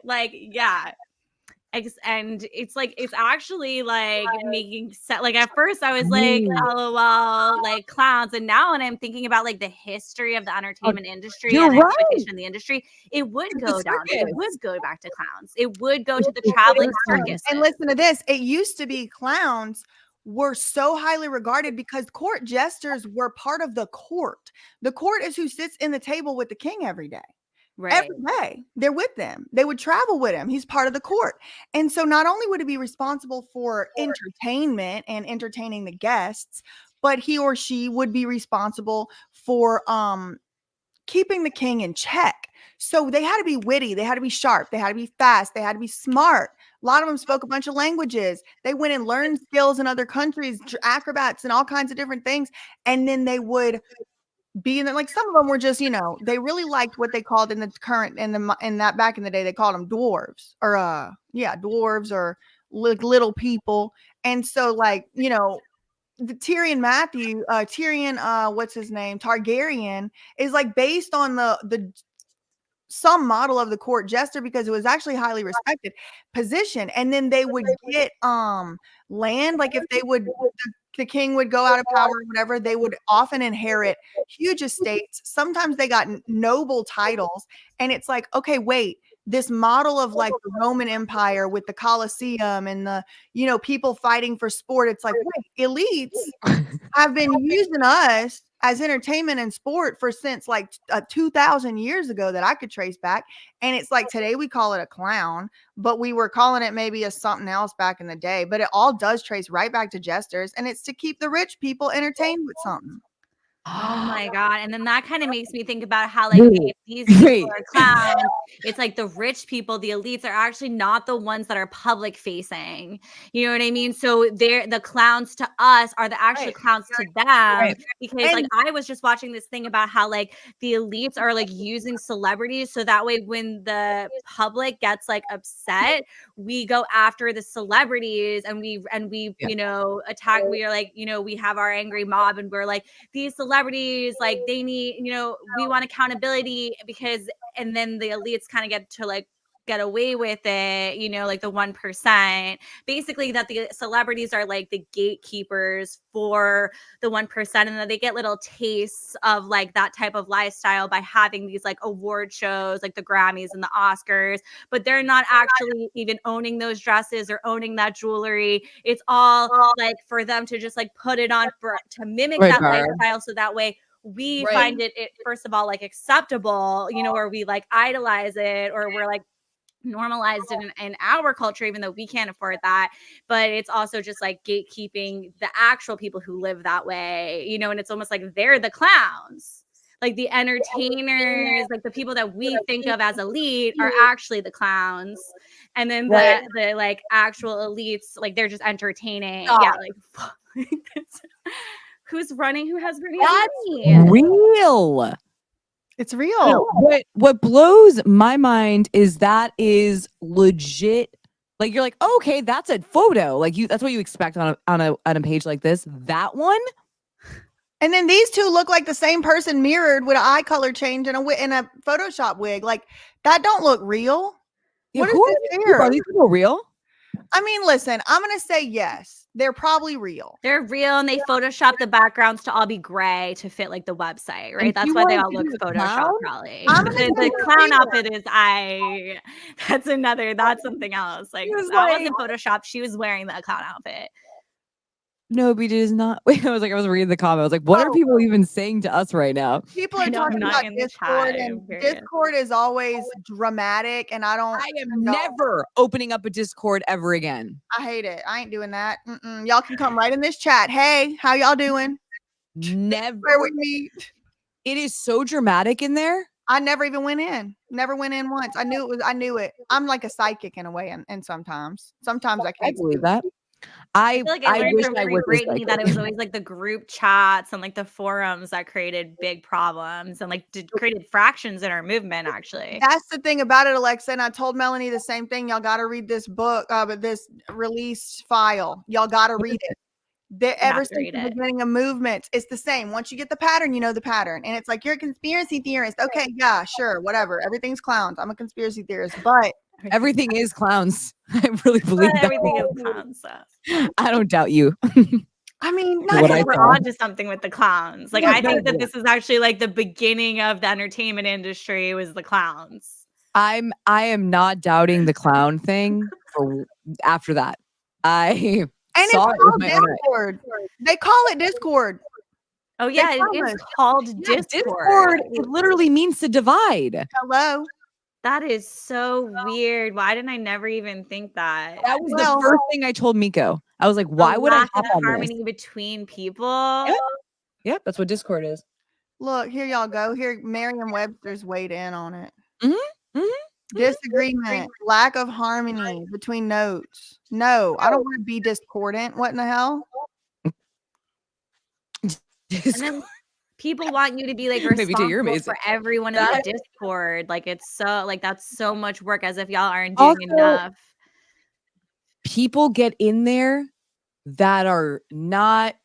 and it's actually like making sense. Like at first I was like, LOL, like clowns. And now when I'm thinking about like the history of the entertainment industry and exploitation in the industry, it would go down. It would go back to clowns. It would go to the traveling circus. And listen to this. It used to be clowns were so highly regarded because court jesters were part of the court. The court is who sits in the table with the king every day. Right. Every day they're with them. They would travel with him. He's part of the court. And so not only would he be responsible for entertainment and entertaining the guests, but he or she would be responsible for keeping the king in check. So they had to be witty, they had to be sharp, they had to be fast, they had to be smart. A lot of them spoke a bunch of languages. They went and learned skills in other countries, acrobats and all kinds of different things. And then they would be in like some of them were just, they really liked what they called in the current in that back in the day, they called them dwarves or dwarves or little people. And so like, the Tyrion what's his name? Targaryen is like based on the some model of the court jester because it was actually highly respected position. And then they would get land, like if they would the king would go out of power or whatever, they would often inherit huge estates. Sometimes they got noble titles. And it's like, okay, wait, this model of like the Roman Empire with the Colosseum and the, people fighting for sport. It's like, wait, elites have been using us as entertainment and sport since like 2,000 years ago that I could trace back. And it's like today we call it a clown, but we were calling it maybe a something else back in the day. But it all does trace right back to jesters, and it's to keep the rich people entertained with something. Oh my God. And then that kind of makes me think about how like if these people are clowns, it's like the rich people, the elites are actually not the ones that are public facing. You know what I mean? So the clowns to us are the actual clowns to them. Because like I was just watching this thing about how like the elites are like using celebrities so that way when the public gets like upset, we go after the celebrities and we attack. We are like, we have our angry mob and we're like, these celebrities celebrities, like they need, we want accountability because, and then the elites kind of get to like get away with it, like the 1%, basically that the celebrities are like the gatekeepers for the 1%, and that they get little tastes of like that type of lifestyle by having these like award shows like the Grammys and the Oscars, but they're not actually even owning those dresses or owning that jewelry. It's all like for them to just like put it on to mimic that lifestyle, so that way we find it first of all like acceptable, or we like idolize it, or we're like normalized in our culture, even though we can't afford that. But it's also just like gatekeeping the actual people who live that way, and it's almost like they're the clowns, like the entertainers, like the people that we think of as elite are actually the clowns, and then the like actual elites, like they're just entertaining. Yeah, like who's running? Who has Britney? Real. It's real. What blows my mind is that is legit. Like you're like, oh, okay, that's a photo. Like that's what you expect on a page like this. That one. And then these two look like the same person mirrored with an eye color change and a Photoshop wig. Like that don't look real. Yeah, what is this here? Are these people real? I mean, listen, I'm going to say yes. They're probably real. They're real, and they Photoshop the backgrounds to all be gray to fit like the website, right? That's why they all look Photoshop, probably. The clown outfit is that's something else. Like that wasn't Photoshop. She was wearing the clown outfit. No, but it is not. Wait, I was reading the comment. I was like, what are people even saying to us right now? People are talking about Discord, and Discord is always dramatic, and I am never opening up a Discord ever again. I hate it. I ain't doing that. Y'all can come right in this chat. Hey, how y'all doing? Never. Bear with me. It is so dramatic in there. I never even went in. Never went in once. I knew it. I'm like a psychic in a way, and sometimes I can't. I believe that. I feel like I learned from Britney that it was always like the group chats and like the forums that created big problems and like created fractions in our movement. Actually, that's the thing about it, Alexa. And I told Melanie the same thing. Y'all got to read this book, but this release file. Y'all got to read it. Ever since the beginning of movements, it's the same. Once you get the pattern, you know the pattern. And it's like, you're a conspiracy theorist. Okay, yeah, sure, whatever. Everything's clowns. I'm a conspiracy theorist, but everything is clowns. I really believe that. Everything is clowns. I don't doubt you. I mean, we're on to something with the clowns. Like, I think that this is actually like the beginning of the entertainment industry was the clowns. I am not doubting the clown thing after that. And it's called Discord. They call it Discord. Oh yeah, it's called Discord. Discord. It literally means to divide. Hello. That is so weird. Why didn't I never even think that? That was the first thing I told Miko. I was like, why would I have harmony between people? Yep, that's what Discord is. Look, here y'all go. Here, Merriam-Webster's weighed in on it. Disagreement, lack of harmony between notes. No, I don't want to be discordant. What in the hell? And then people want you to be like responsible for everyone in the Discord. Like it's so like that's so much work, as if y'all aren't doing enough. People get in there that are not,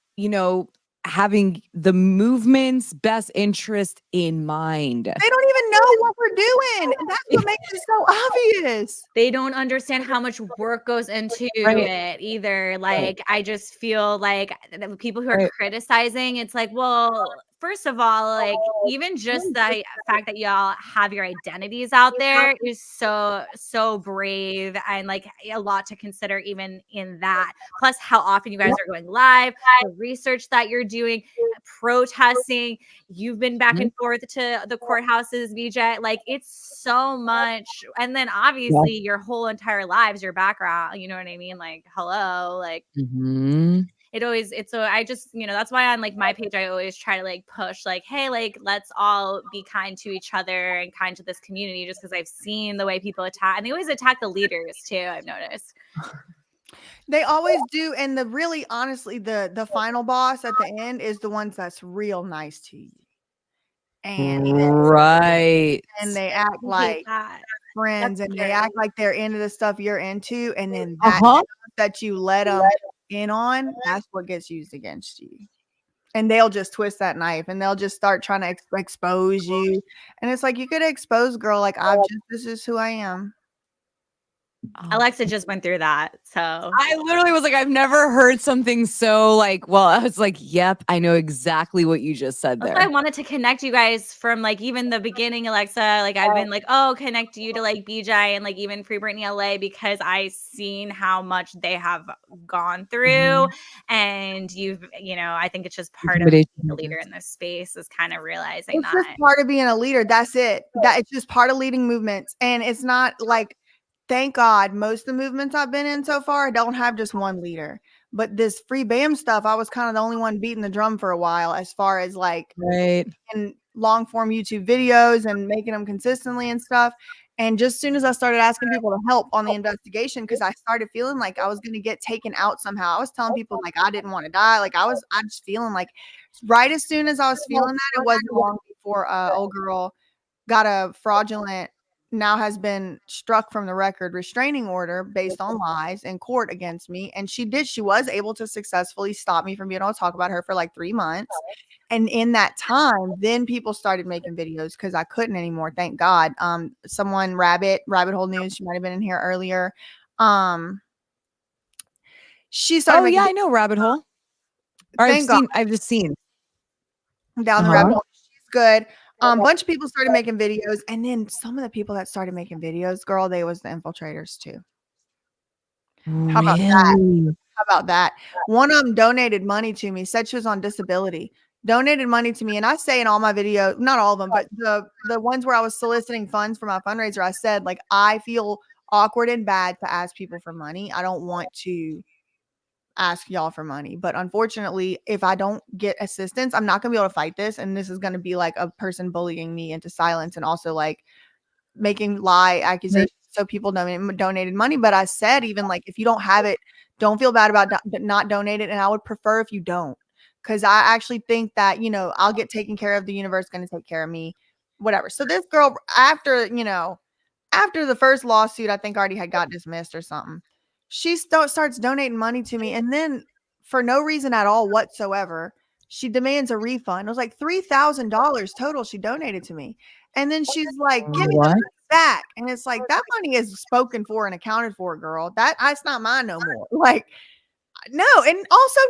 having the movement's best interest in mind. They don't even know what we're doing. And that's what makes it so obvious. They don't understand how much work goes into it either. Like, I just feel like the people who are criticizing, it's like, well, first of all, like even just the fact that y'all have your identities out there is so brave, and like a lot to consider even in that. Plus how often you guys are going live, the research that you're doing, protesting, you've been back and forth to the courthouses, VJ, like it's so much. And then obviously your whole entire lives, your background, you know what I mean? Like, hello, like I just, that's why on like my page, I always try to like push like, hey, like, let's all be kind to each other and kind to this community, just because I've seen the way people attack, and they always attack the leaders too. I've noticed. They always do. And honestly, the final boss at the end is the ones that's real nice to you. And and they act like friends, and they act like they're into the stuff you're into. And then that you let them in on, that's what gets used against you. and they'll just twist that knife and they'll just start trying to expose you. And it's like, you could expose, girl. Like, this is who I am. Alexa just went through that. So I literally was like, I've never heard something so like, well, I was like, yep, I know exactly what you just said there. I wanted to connect you guys from like even the beginning, Alexa. Like I've been like, oh, connect you to like BJ and like even Free Britney LA because I seen how much they have gone through. And I think it's just part of being a leader in this space is kind of realizing it's just part of being a leader. That's it. That it's just part of leading movements. And it's not like, thank God, most of the movements I've been in so far don't have just one leader. But this free BAM stuff, I was kind of the only one beating the drum for a while as far as like in long form YouTube videos and making them consistently and stuff. And just as soon as I started asking people to help on the investigation, because I started feeling like I was going to get taken out somehow. I was telling people like I didn't want to die. Like I just feeling like right as soon as I was feeling that, it wasn't long before old girl got a fraudulent, now has been struck from the record restraining order based on lies in court against me. And she was able to successfully stop me from being able to talk about her for like 3 months. And in that time, then people started making videos because I couldn't anymore. Thank God. Someone Rabbit Hole News, she might have been in here earlier. She started. Oh yeah, I know Rabbit Hole. I've just seen down the rabbit hole. She's good. Bunch of people started making videos, and then some of the people that started making videos, girl, they was the infiltrators too. How about that? How about that? One of them donated money to me, said she was on disability, donated money to me. And I say in all my videos, not all of them, but the ones where I was soliciting funds for my fundraiser, I said, like, I feel awkward and bad to ask people for money. I don't want to ask y'all for money, but unfortunately, if I don't get assistance, I'm not gonna be able to fight this, and this is gonna be like a person bullying me into silence and also like making lie accusations. So people donated money, but I said, even like, if you don't have it, don't feel bad about not donating, and I would prefer if you don't, because I actually think that I'll get taken care of, the universe going to take care of me, whatever. So this girl, after the first lawsuit, I think already had got dismissed or something, she starts donating money to me. And then for no reason at all whatsoever, she demands a refund. It was like $3,000 total she donated to me. And then she's like, give me the money back. And it's like, that money is spoken for and accounted for, girl. That's not mine no more. Like, no. And also,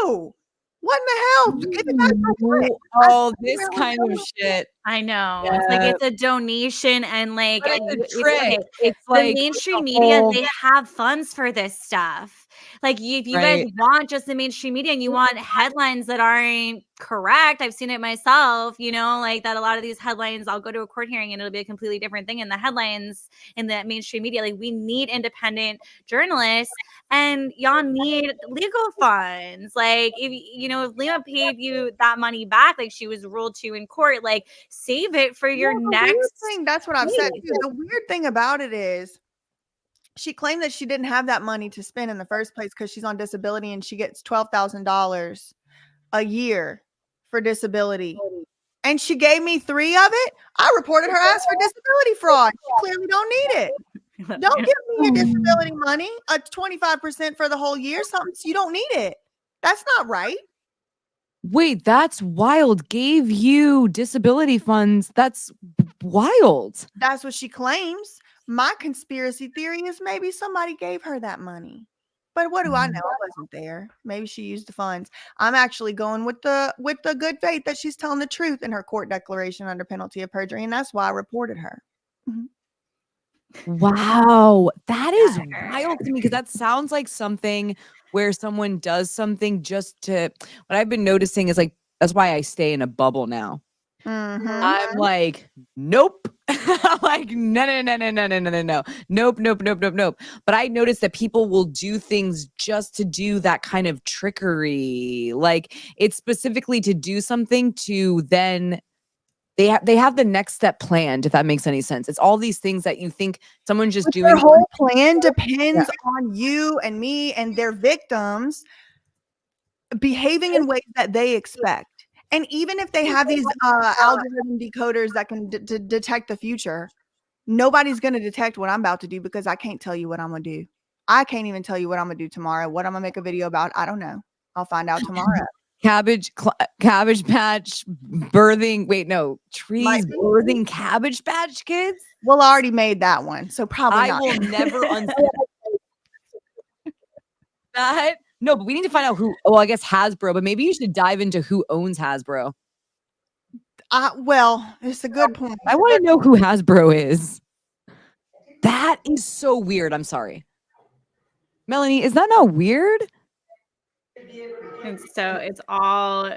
no. What in the hell? Give it back for what? Oh, this kind of shit. I know. Yeah. It's like it's a donation, and like it's a trick. It's like the mainstream media, they have funds for this stuff. Like if you guys want just the mainstream media and you want headlines that aren't correct, I've seen it myself, like that a lot of these headlines, I'll go to a court hearing and it'll be a completely different thing. In the headlines in the mainstream media, like we need independent journalists, and y'all need legal funds. Like if Lima paid you that money back, like she was ruled to in court, like save it for your next thing. That's what I've said too. The weird thing about it is she claimed that she didn't have that money to spend in the first place because she's on disability and she gets $12,000 a year for disability. And she gave me 3 of it. I reported her ass for disability fraud. She clearly don't need it. Don't give me your disability money, 25% for the whole year. Something you don't need it. That's not right. Wait, that's wild. Gave you disability funds. That's wild. That's what she claims. My conspiracy theory is maybe somebody gave her that money. But what do I know? I wasn't there. Maybe she used the funds. I'm actually going with the good faith that she's telling the truth in her court declaration under penalty of perjury, and that's why I reported her. Wow, that is wild to me, because that sounds like something where someone does something just to. What I've been noticing is like, that's why I stay in a bubble now. I'm like, nope. I'm like, no. Nope. But I noticed that people will do things just to do that kind of trickery. Like it's specifically to do something to then they have the next step planned, if that makes any sense. It's all these things that you think someone's just doing. Their whole plan depends on you and me and their victims behaving in ways that they expect. And even if they have these algorithm decoders that can detect the future, nobody's going to detect what I'm about to do, because I can't tell you what I'm going to do. I can't even tell you what I'm going to do tomorrow. What I'm going to make a video about, I don't know. I'll find out tomorrow. cabbage patch birthing. Wait, no, trees birthing Cabbage Patch Kids. Well, I already made that one, so probably I not. will never unsee that. No, but we need to find out who. Well, I guess Hasbro, but maybe you should dive into who owns Hasbro. Well, it's a good point. I want to know who Hasbro is. That is so weird. I'm sorry, Melanie. Is that not weird? And so it's all.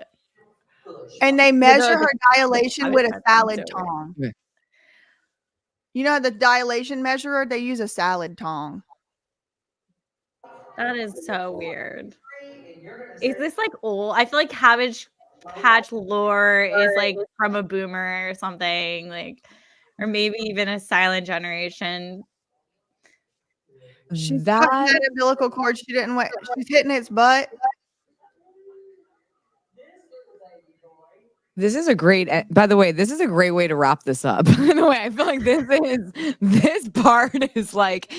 And they measure her dilation with a That's salad so weird. tong. Okay. You know the dilation measurer? They use a salad tong. That is so weird. Is this like old? I feel like Cabbage Patch lore is like from a boomer or something, like, or maybe even a silent generation. She's cutting That that umbilical cord. She didn't wait. She's hitting its butt. this is a great. By the way, this is a great way to wrap this up. In a way, I feel like this part is like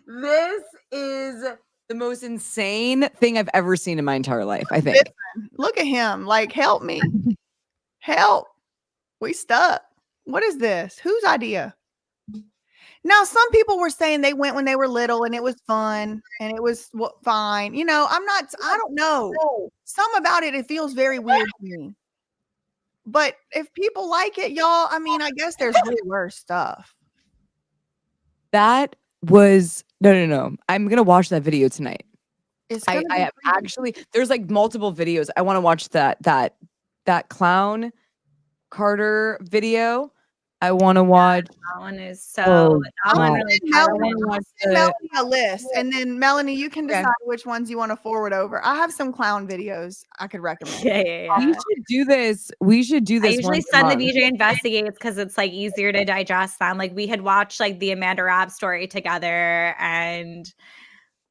this is the most insane thing I've ever seen in my entire life. I think. Look at him. Like, help me. Help. We stuck. What is this? Whose idea? Now, some people were saying they went when they were little and it was fun and it was fine. You know, I don't know. Some about it feels very weird to me. But if people like it, y'all, I mean, I guess there's way worse stuff. That was no. I'm gonna watch that video tonight. It's I gonna be have crazy. actually. There's like multiple videos. I want to watch that clown Carter video. I want to watch. That one is so. Oh, that one God. really. I'll send Melanie a list, and then Melanie, you can Okay. decide which ones you want to forward over. I have some clown videos I could recommend. Yeah. We should do this. We should do I this. usually once a send the month. BJ Investigates because it's like easier to digest them. Like we had watched like the Amanda Rabb story together, and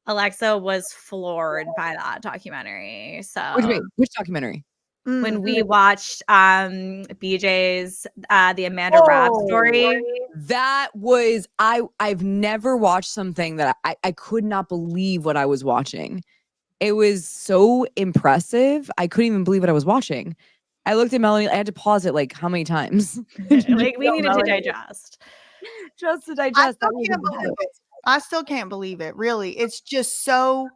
Alexa was floored by that documentary. So Which documentary? when we watched BJ's the Amanda Rabb story. That was I've never watched something that I could not believe what I was watching. It was so impressive. I couldn't even believe what I was watching. I looked at Melanie. I had to pause it like how many times? Like we needed to digest. Just to I digest. still can't believe it. I still can't believe it. Really, it's just so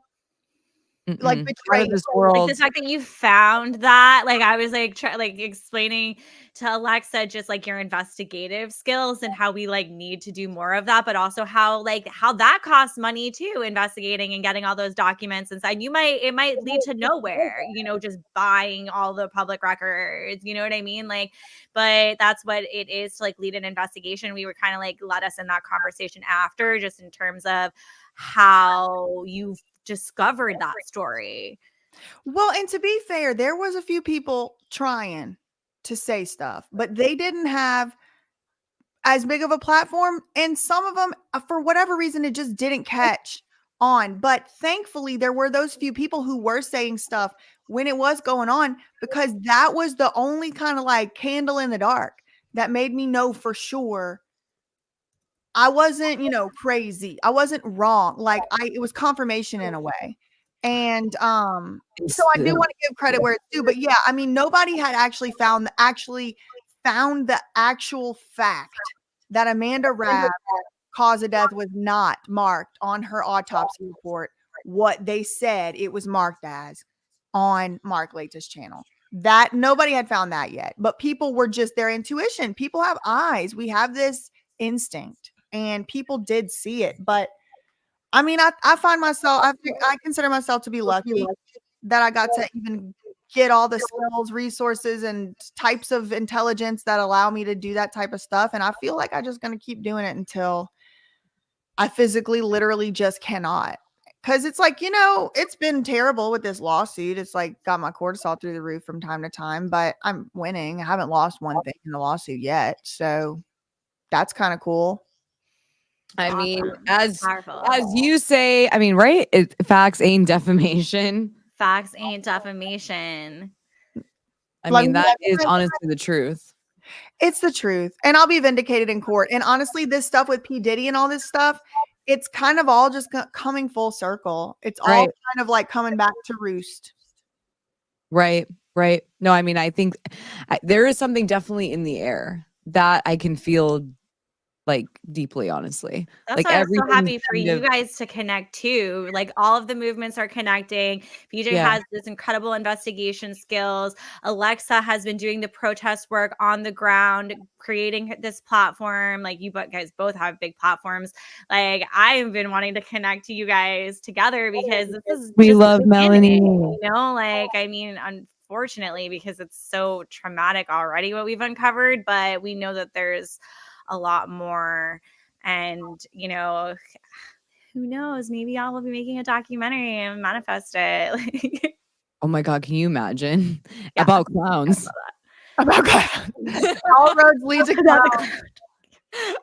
like Out betrayed. of this Like world. the fact that you found that, like I was like like explaining to Alexa just like your investigative skills and how we like need to do more of that, but also how that costs money too, investigating and getting all those documents inside. It might lead to nowhere, you know, just buying all the public records, you know what I mean? Like, but that's what it is to like lead an investigation. We were kind of like let us in that conversation after, just in terms of how you've discovered that story. Well, and to be fair, there was a few people trying to say stuff, but they didn't have as big of a platform, and some of them, for whatever reason, it just didn't catch on. But thankfully, there were those few people who were saying stuff when it was going on, because that was the only kind of like candle in the dark that made me know for sure I wasn't, you know, crazy. I wasn't wrong. Like it was confirmation in a way. And so I do want to give credit where it's due. But yeah, I mean, nobody had actually found the actual fact that Amanda Rabb cause of death was not marked on her autopsy report what they said it was marked as on Mark Laita's channel. That nobody had found that yet. But people were just their intuition. People have eyes. We have this instinct. And people did see it. But I mean, I find myself, I consider myself to be lucky that I got to even get all the skills, resources, and types of intelligence that allow me to do that type of stuff. And I feel like I'm just going to keep doing it until I physically, literally just cannot. Because it's like, you know, it's been terrible with this lawsuit. It's like got my cortisol through the roof from time to time, but I'm winning. I haven't lost one thing in the lawsuit yet. So that's kind of cool. I mean, Awesome. as you say, I mean, right? Facts ain't defamation. Facts ain't defamation. I Like, mean, that is honestly the truth. It's the truth. And I'll be vindicated in court. And honestly, this stuff with P. Diddy and all this stuff, it's kind of all just coming full circle. It's all Right. kind of like coming back to roost. Right. Right. No, I mean, I think there is something definitely in the air that I can feel like deeply, honestly. That's Like why I was so everything's happy for kind you of, guys to connect too. Like all of the movements are connecting. BJ yeah. has this incredible investigation skills. Alexa has been doing the protest work on the ground, creating this platform. Like guys both have big platforms. Like I've been wanting to connect to you guys together because this is We just the love beginning, Melanie. Like, I mean, unfortunately, because it's so traumatic already what we've uncovered, but we know that there's a lot more. And, who knows? Maybe I will be making a documentary and manifest it. Oh my God, can you imagine? Yeah. About clowns. About clowns. All roads lead to clowns.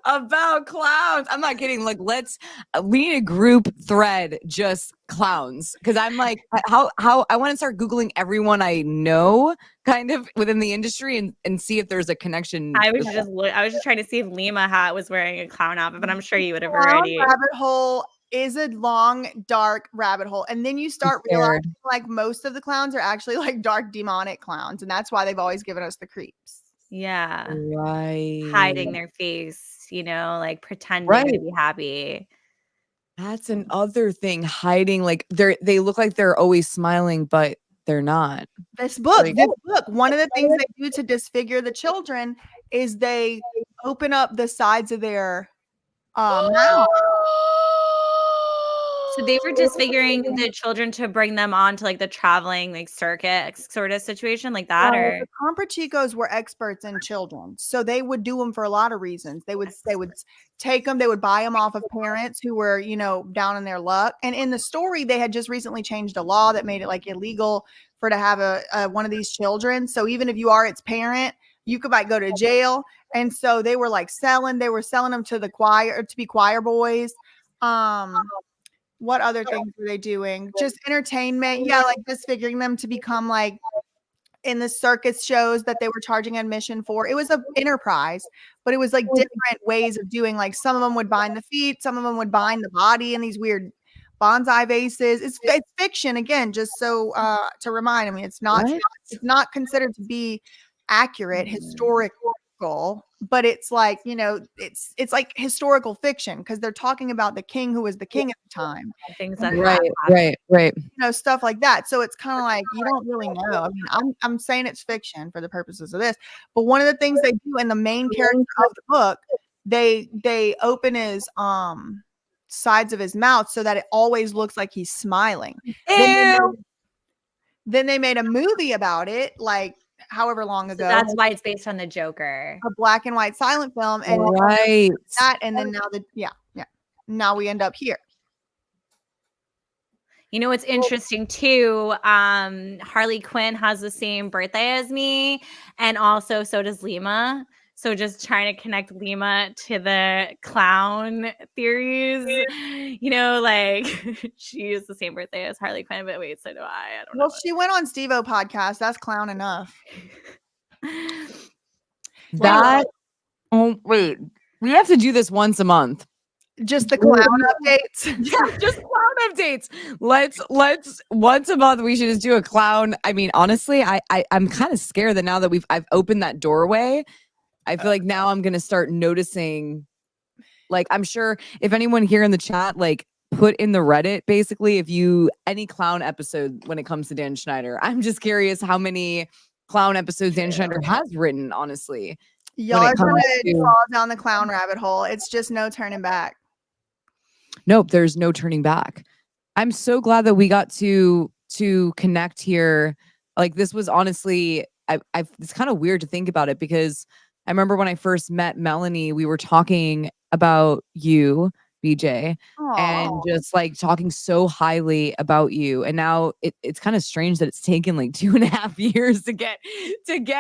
About clowns. I'm not kidding. Like, we need a group thread, just clowns. Cause I'm like, how I want to start Googling everyone I know kind of within the industry and see if there's a connection. I was just trying to see if Lima was wearing a clown outfit, but I'm sure you would have Clown already. rabbit hole is a long, dark rabbit hole. And then you start realizing like most of the clowns are actually like dark demonic clowns. And that's why they've always given us the creeps. Yeah. Right. Hiding their face, like pretending to be happy. That's another thing. Hiding, like they look like they're always smiling, but they're not. This book, one of the things they do to disfigure the children is they open up the sides of their mouth. So they were disfiguring the children to bring them on to like the traveling like circuit sort of situation like that, or the Comprachicos were experts in children, so they would do them for a lot of reasons. They would take them, they would buy them off of parents who were down in their luck. And in the story, they had just recently changed a law that made it like illegal to have a one of these children. So even if you are its parent, you could go to jail. And so they were selling them to the choir to be choir boys. What other things were they doing? Just entertainment. Yeah, like disfiguring them to become like in the circus shows that they were charging admission for. It was an enterprise, but it was like different ways of doing. Like some of them would bind the feet, some of them would bind the body in these weird bonsai vases. It's fiction again, just so to remind. I mean, it's not considered to be accurate, historical, but it's like it's like historical fiction because they're talking about the king who was the king at the time, things that right, stuff like that. So it's kind of like you don't really know. I mean, I'm saying it's fiction for the purposes of this, but one of the things they do in the main character of the book, they open his sides of his mouth so that it always looks like he's smiling. Then they made a movie about it, like however long ago. So that's why it's based on the Joker, a black and white silent film, and that, and then now we end up here. It's interesting too. Harley Quinn has the same birthday as me, and also so does Lima. So just trying to connect Lima to the clown theories, like she is the same birthday as Harley Quinn, but wait, so do I. I don't know. Well, she went on Steve-O podcast. That's clown enough. Wait, we have to do this once a month. Just the clown updates. Yeah, just clown updates. Let's once a month we should just do a clown. I mean, honestly, I'm kind of scared that now that I've opened that doorway, I feel like now I'm gonna start noticing. Like, I'm sure if anyone here in the chat, like, put in the Reddit, basically, if you any clown episode when it comes to Dan Schneider. I'm just curious how many clown episodes Dan Schneider has written, honestly. Y'all are gonna fall down the clown rabbit hole. It's just no turning back. Nope, there's no turning back. I'm so glad that we got to connect here. Like, this was honestly, it's kind of weird to think about it because I remember when I first met Melanie, we were talking about you, BJ, and just like talking so highly about you. And now it's kind of strange that it's taken like 2.5 years to get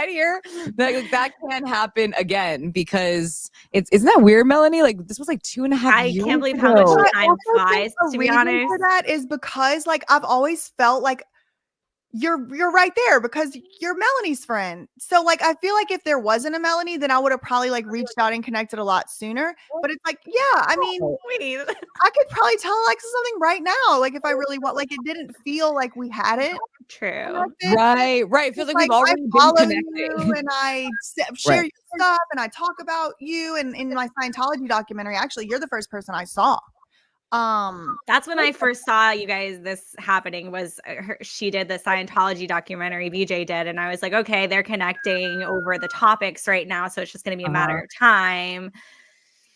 here. That can't happen again because isn't that weird, Melanie? Like, this was like 2.5 years. I can't believe how much time flies, to be honest. For that is because like I've always felt like you're right there because you're Melanie's friend. So like I feel like if there wasn't a Melanie, then I would have probably like reached out and connected a lot sooner. But it's like, yeah, I mean, I could probably tell Alexa something right now. Like if I really want, like it didn't feel like we had it. True. Right. It feels like we've already been follow connecting. you and I share Right. your stuff and I talk about you. And in my Scientology documentary, actually, you're the first person I saw. That's when I first saw you guys. This happening was she did the Scientology documentary. BJ did, and I was like, okay, they're connecting over the topics right now, so it's just going to be a matter of time.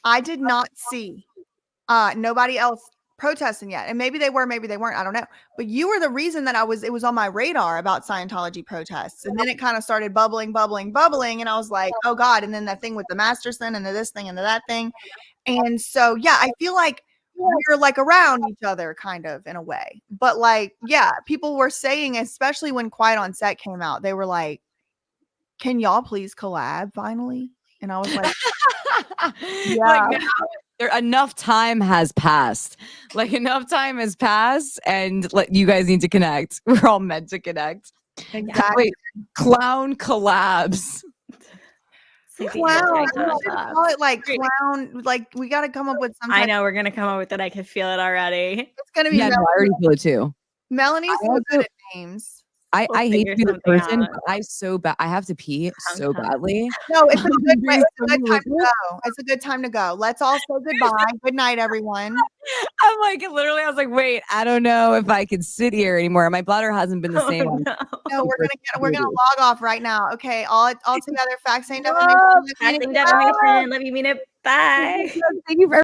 I did not see nobody else protesting yet, and maybe they were, maybe they weren't. I don't know. But you were the reason that it was on my radar about Scientology protests, and then it kind of started bubbling, and I was like, oh God! And then that thing with the Masterson and the this thing and the that thing, and so yeah, I feel like we're like around each other kind of in a way. But like, yeah, people were saying, especially when Quiet on Set came out, they were like, can y'all please collab finally? And I was like, yeah. Like now, enough time has passed. Like enough time has passed, and you guys need to connect. We're all meant to connect. Exactly. Wait, clown collabs. Clown. Call it like clown. Like we got to come up with something. I know we're gonna come up with it. I can feel it already. It's gonna be. Yeah, no, I already feel it too. Melanie's so good at names. I hate to be the something person, out. but I have to pee so badly. No, it's a good time to go. It's a good time to go. Let's all say goodbye. Good night, everyone. I'm like, literally, I was like, wait, I don't know if I can sit here anymore. My bladder hasn't been the same. No, we're gonna log off right now. Okay, all together. Facts ain't defamation. Love you, Mina. Bye. Thank you for